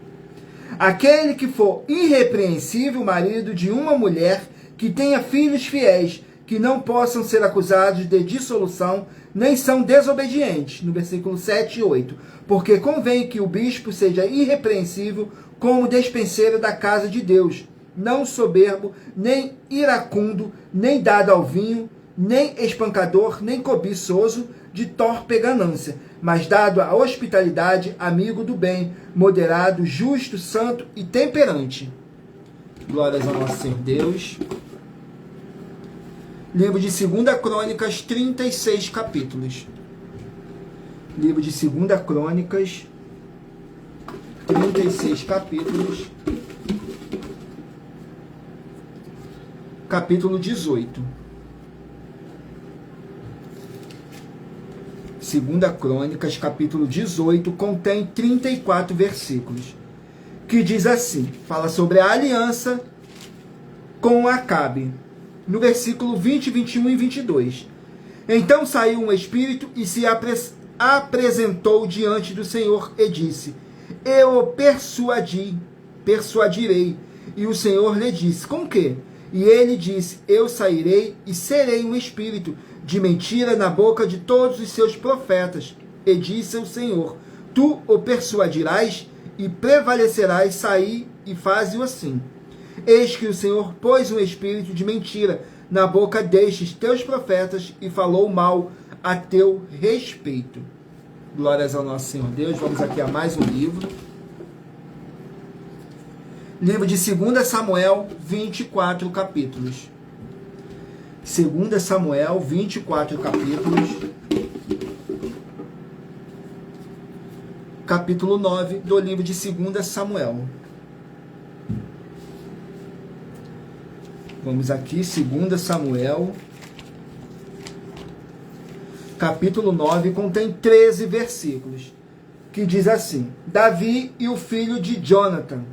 Aquele que for irrepreensível marido de uma mulher que tenha filhos fiéis, que não possam ser acusados de dissolução, nem são desobedientes, no versículo 7 e 8. Porque convém que o bispo seja irrepreensível como despenseiro da casa de Deus, não soberbo, nem iracundo, nem dado ao vinho, nem espancador, nem cobiçoso de torpe ganância, mas dado à hospitalidade, amigo do bem, moderado, justo, santo e temperante. Glórias ao nosso Senhor Deus. Livro de 2 Crônicas, 36 capítulos. Livro de 2 Crônicas, 36 capítulos. Capítulo 18. 2 Crônicas, capítulo 18, contém 34 versículos. Que diz assim, fala sobre a aliança com Acabe. No versículo 20, 21 e 22. Então saiu um espírito e se apresentou diante do Senhor e disse: eu o persuadirei. E o Senhor lhe disse: com quê? E ele disse: eu sairei e serei um espírito de mentira na boca de todos os seus profetas. E disse o Senhor: tu o persuadirás e prevalecerás, sair e faze-o assim. Eis que o Senhor pôs um espírito de mentira na boca destes teus profetas e falou mal a teu respeito. Glórias ao nosso Senhor Deus. Vamos aqui a mais um livro. Livro de 2 Samuel, 24 capítulos. 2 Samuel, 24 capítulos. Capítulo 9 do livro de 2 Samuel. Vamos aqui, 2 Samuel, capítulo 9, contém 13 versículos, que diz assim: Davi e o filho de Jonathan.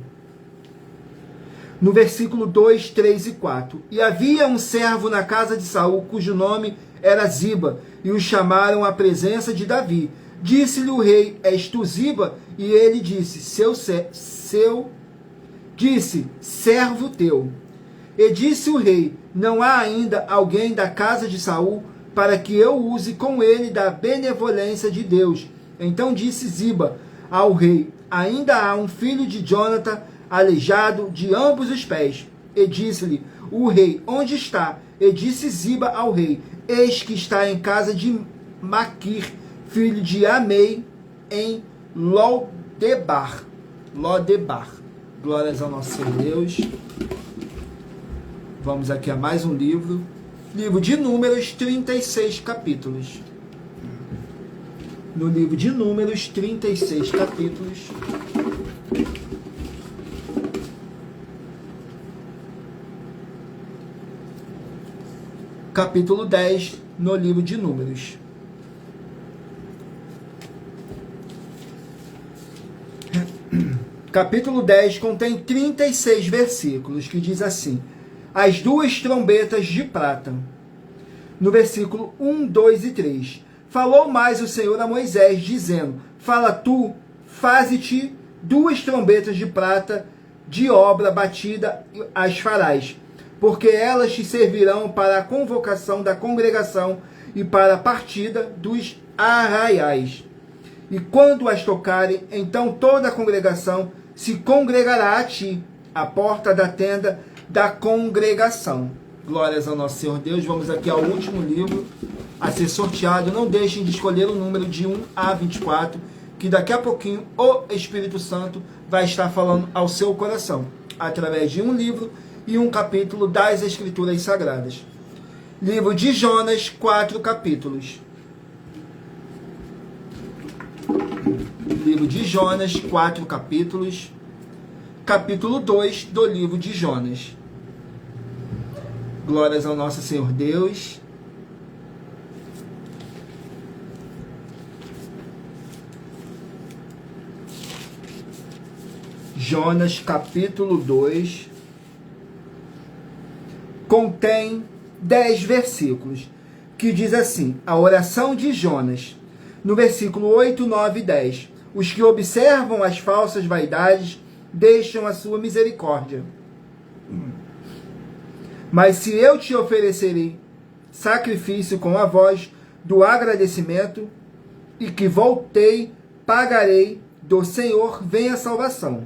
No versículo 2, 3 e 4. E havia um servo na casa de Saul, cujo nome era Ziba, e o chamaram à presença de Davi. Disse-lhe o rei: És tu Ziba? E ele disse: servo teu. E disse o rei: Não há ainda alguém da casa de Saul para que eu use com ele da benevolência de Deus. Então disse Ziba ao rei: Ainda há um filho de Jonathan aleijado de ambos os pés. E disse-lhe o rei: Onde está? E disse Ziba ao rei: Eis que está em casa de Maquir, filho de Amei, em Lodebar. Glórias ao nosso Senhor Deus. Vamos aqui a mais um livro. Livro de Números, 36 capítulos. No livro de Números, 36 capítulos. Capítulo 10, no livro de Números. Capítulo 10 contém 36 versículos, que diz assim: As duas trombetas de prata. No versículo 1, 2 e 3. Falou mais o Senhor a Moisés, dizendo: Fala tu, faze-te duas trombetas de prata, de obra batida as farás, porque elas te servirão para a convocação da congregação e para a partida dos arraiais. E quando as tocarem, então toda a congregação se congregará a ti, à porta da tenda da congregação. Glórias ao nosso Senhor Deus. Vamos aqui ao último livro a ser sorteado. Não deixem de escolher o número de 1 a 24, que daqui a pouquinho o Espírito Santo vai estar falando ao seu coração, através de um livro e um capítulo das Escrituras Sagradas. Livro de Jonas, 4 capítulos. Livro de Jonas, 4 capítulos. Capítulo 2 do livro de Jonas. Glórias ao nosso Senhor Deus. Jonas, capítulo 2. Contém 10 versículos, que diz assim: a oração de Jonas. No versículo 8, 9 e 10. Os que observam as falsas vaidades deixam a sua misericórdia. Mas se eu te oferecerei sacrifício com a voz do agradecimento, e que voltei, pagarei, do Senhor vem a salvação.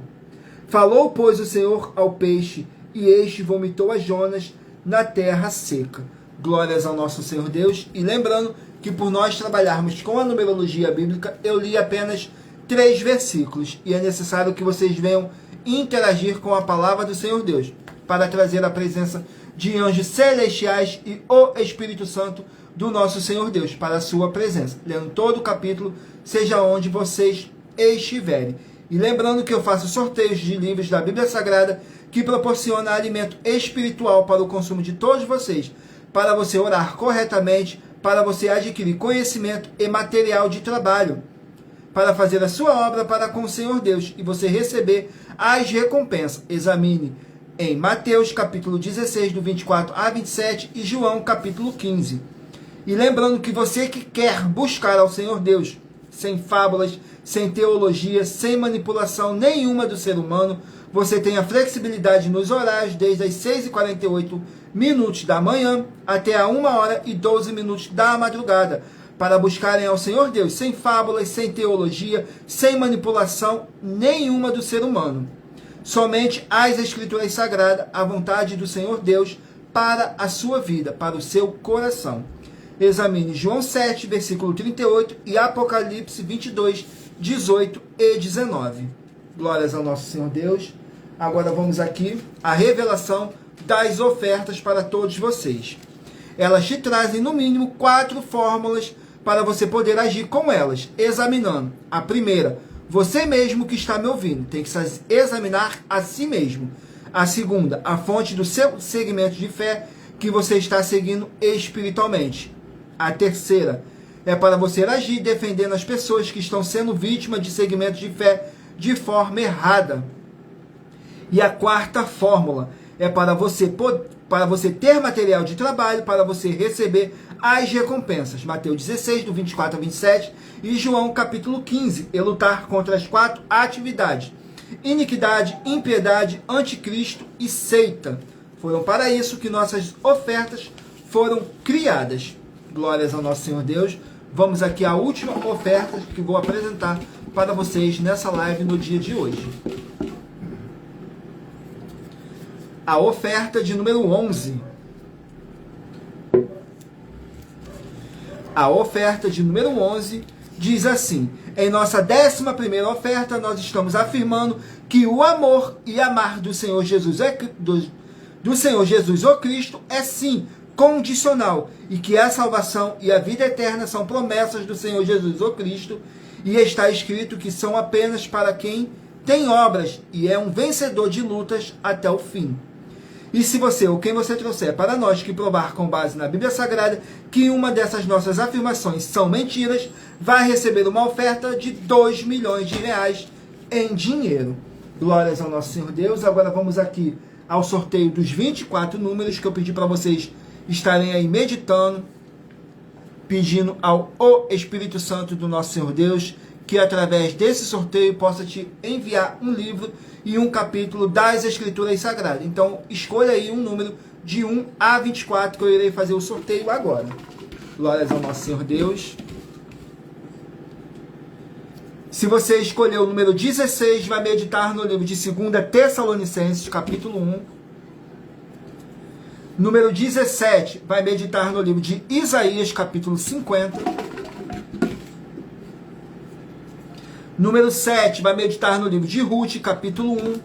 Falou, pois, o Senhor ao peixe, e este vomitou a Jonas na terra seca. Glórias ao nosso Senhor Deus. E lembrando que por nós trabalharmos com a numerologia bíblica, eu li apenas 3 versículos, e é necessário que vocês venham interagir com a palavra do Senhor Deus, para trazer a presença de anjos celestiais e o Espírito Santo do nosso Senhor Deus para a sua presença, lendo todo o capítulo, seja onde vocês estiverem. E lembrando que eu faço sorteios de livros da Bíblia Sagrada, que proporciona alimento espiritual para o consumo de todos vocês, para você orar corretamente, para você adquirir conhecimento e material de trabalho, para fazer a sua obra para com o Senhor Deus e você receber as recompensas. Examine em Mateus capítulo 16, do 24 a 27 e João capítulo 15. E lembrando que você que quer buscar ao Senhor Deus, sem fábulas, sem teologia, sem manipulação nenhuma do ser humano, você tem a flexibilidade nos horários desde as 6h48 da manhã até a 1h12 da madrugada, para buscarem ao Senhor Deus sem fábulas, sem teologia, sem manipulação nenhuma do ser humano. Somente as Escrituras Sagradas, a vontade do Senhor Deus para a sua vida, para o seu coração. Examine João 7, versículo 38 e Apocalipse 22, 18 e 19. Glórias ao nosso Senhor Deus. Agora vamos aqui à revelação das ofertas para todos vocês. Elas te trazem no mínimo 4 fórmulas para você poder agir com elas, examinando. A primeira, você mesmo que está me ouvindo, tem que examinar a si mesmo. A segunda, a fonte do seu segmento de fé que você está seguindo espiritualmente. A terceira, É para você agir defendendo as pessoas que estão sendo vítimas de segmentos de fé de forma errada. E a quarta fórmula é para você ter material de trabalho, para você receber as recompensas. Mateus 16, do 24 a 27, e João capítulo 15, e lutar contra as 4 atividades: iniquidade, impiedade, anticristo e seita. Foram para isso que nossas ofertas foram criadas. Glórias ao nosso Senhor Deus. Vamos aqui à última oferta que vou apresentar para vocês nessa live no dia de hoje. A oferta de número 11. A oferta de número 11 diz assim: em nossa 11ª oferta, nós estamos afirmando que o amor e amar do Senhor Jesus do Senhor Jesus o Cristo é sim condicional, e que a salvação e a vida eterna são promessas do Senhor Jesus o Cristo, e está escrito que são apenas para quem tem obras e é um vencedor de lutas até o fim. E se você ou quem você trouxer para nós que provar com base na Bíblia Sagrada que uma dessas nossas afirmações são mentiras, vai receber uma oferta de 2 milhões de reais em dinheiro. Glórias ao nosso Senhor Deus. Agora vamos aqui ao sorteio dos 24 números que eu pedi para vocês estarem aí meditando, pedindo ao Espírito Santo do nosso Senhor Deus que através desse sorteio possa te enviar um livro e um capítulo das Escrituras Sagradas. Então escolha aí um número de 1 a 24 que eu irei fazer o sorteio agora. Glórias ao nosso Senhor Deus. Se você escolher o número 16, vai meditar no livro de 2 Tessalonicenses, capítulo 1. Número 17, vai meditar no livro de Isaías, capítulo 50. Número 7, vai meditar no livro de Ruth, capítulo 1.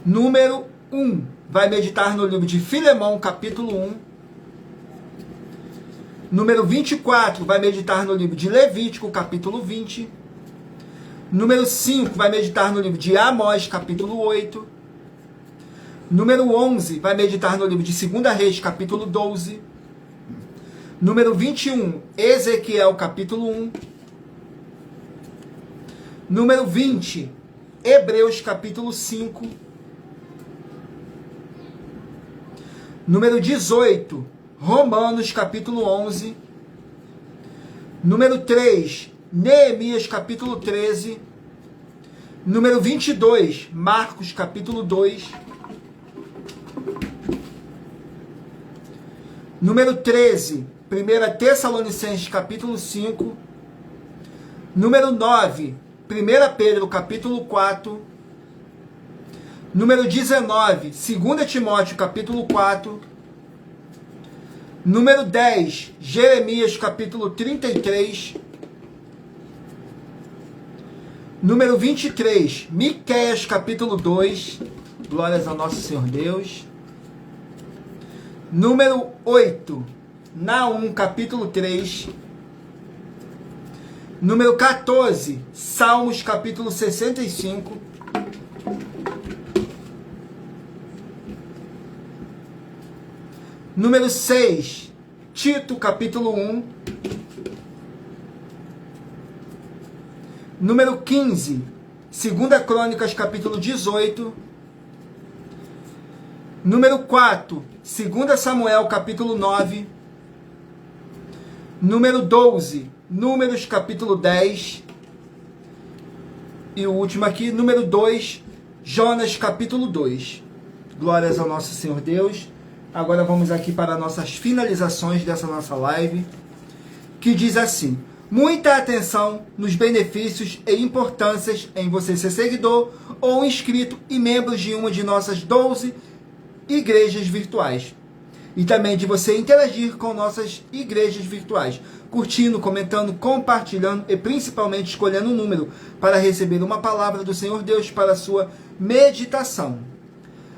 Número 1, vai meditar no livro de Filemão, capítulo 1. Número 24, vai meditar no livro de Levítico, capítulo 20. Número 5, vai meditar no livro de Amós, capítulo 8. Número 11, vai meditar no livro de 2 Reis, capítulo 12. Número 21, Ezequiel, capítulo 1. Número 20, Hebreus, capítulo 5. Número 18, Romanos, capítulo 11. Número 3, Neemias, capítulo 13. Número 22, Marcos, capítulo 2. Número 13, 1 Tessalonicenses, capítulo 5. Número 9, 1 Pedro, capítulo 4. Número 19, 2 Timóteo, capítulo 4. Número 10, Jeremias, capítulo 33. Número 23, Miqueias, capítulo 2. Glórias ao nosso Senhor Deus. Número 8, Naum, capítulo 3. Número 14, Salmos, capítulo 65. Número 6, Tito, capítulo 1. Número 15, 2 Crônicas, capítulo 18. Número 4, 2 Samuel, capítulo 9. Número 12, Números, capítulo 10. E o último aqui, número 2, Jonas, capítulo 2. Glórias ao nosso Senhor Deus. Agora vamos aqui para nossas finalizações dessa nossa live, que diz assim: muita atenção nos benefícios e importâncias em você ser seguidor ou inscrito e membro de uma de nossas 12 igrejas virtuais. E também de você interagir com nossas igrejas virtuais, curtindo, comentando, compartilhando e principalmente escolhendo um número para receber uma palavra do Senhor Deus para a sua meditação.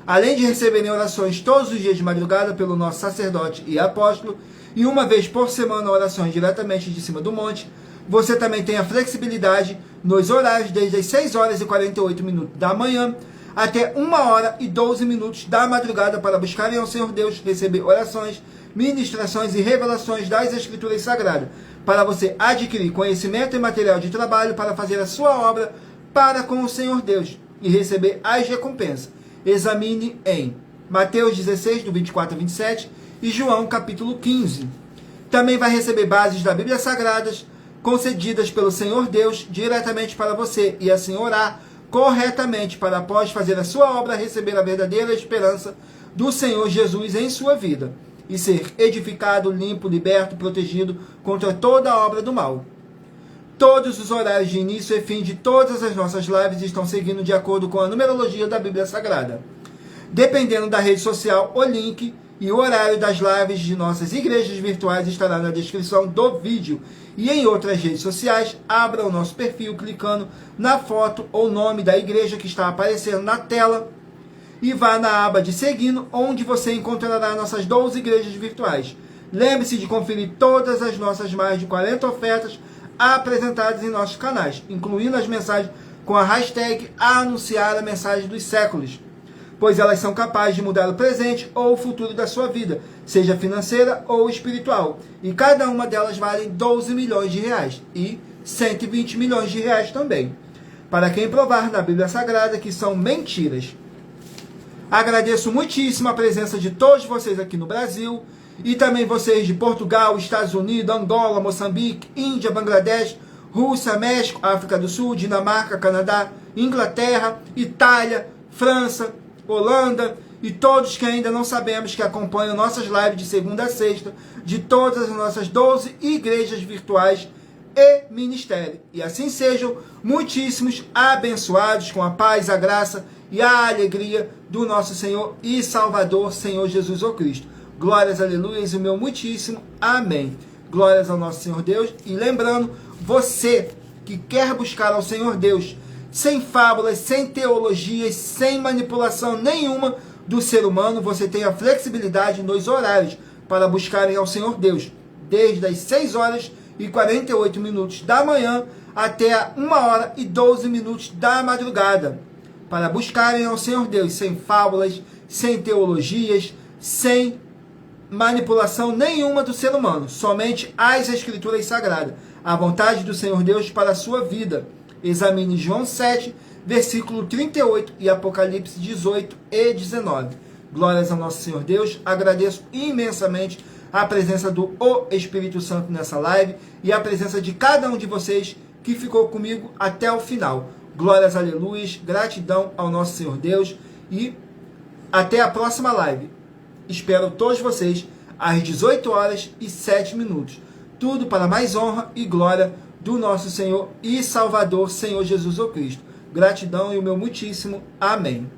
Além de receberem orações todos os dias de madrugada pelo nosso sacerdote e apóstolo, e uma vez por semana orações diretamente de cima do monte, você também tem a flexibilidade nos horários desde as 6 horas e 48 minutos da manhã até 1 hora e 12 minutos da madrugada para buscarem ao Senhor Deus, receber orações ministrações e revelações das Escrituras Sagradas, para você adquirir conhecimento e material de trabalho para fazer a sua obra para com o Senhor Deus e receber as recompensas. Examine em Mateus 16, do 24 a 27 e João capítulo 15. Também vai receber bases da Bíblia Sagradas concedidas pelo Senhor Deus diretamente para você e assim orar corretamente para, após fazer a sua obra, receber a verdadeira esperança do Senhor Jesus em sua vida e ser edificado, limpo, liberto, protegido contra toda a obra do mal. Todos os horários de início e fim de todas as nossas lives estão seguindo de acordo com a numerologia da Bíblia Sagrada. Dependendo da rede social, o link e o horário das lives de nossas igrejas virtuais estará na descrição do vídeo. E em outras redes sociais, abra o nosso perfil clicando na foto ou nome da igreja que está aparecendo na tela e vá na aba de seguindo, onde você encontrará nossas 12 igrejas virtuais. Lembre-se de conferir todas as nossas mais de 40 ofertas apresentadas em nossos canais, incluindo as mensagens com a hashtag anunciar a mensagem dos séculos, pois elas são capazes de mudar o presente ou o futuro da sua vida, seja financeira ou espiritual. E cada uma delas vale 12 milhões de reais e 120 milhões de reais também, para quem provar na Bíblia Sagrada que são mentiras. Agradeço muitíssimo a presença de todos vocês aqui no Brasil e também vocês de Portugal, Estados Unidos, Angola, Moçambique, Índia, Bangladesh, Rússia, México, África do Sul, Dinamarca, Canadá, Inglaterra, Itália, França, Holanda e todos que ainda não sabemos que acompanham nossas lives de segunda a sexta de todas as nossas 12 igrejas virtuais e ministério. E assim sejam muitíssimos abençoados com a paz, a graça e a alegria do nosso Senhor e Salvador, Senhor Jesus o Cristo. Glórias, aleluias, e o meu muitíssimo amém. Glórias ao nosso Senhor Deus. E lembrando, você que quer buscar ao Senhor Deus, sem fábulas, sem teologias, sem manipulação nenhuma do ser humano, você tem a flexibilidade nos horários para buscarem ao Senhor Deus, desde as 6 horas e 48 minutos da manhã até 1 hora e 12 minutos da madrugada, para buscarem ao Senhor Deus, sem fábulas, sem teologias, sem manipulação nenhuma do ser humano, somente as Escrituras Sagradas, a vontade do Senhor Deus para a sua vida. Examine João 7, versículo 38 e Apocalipse 18 e 19. Glórias ao nosso Senhor Deus. Agradeço imensamente a presença do Espírito Santo nessa live e a presença de cada um de vocês que ficou comigo até o final. Glórias, aleluias, gratidão ao nosso Senhor Deus e até a próxima live. Espero todos vocês às 18 horas e 7 minutos. Tudo para mais honra e glória do nosso Senhor e Salvador, Senhor Jesus o Cristo. Gratidão e o meu muitíssimo amém.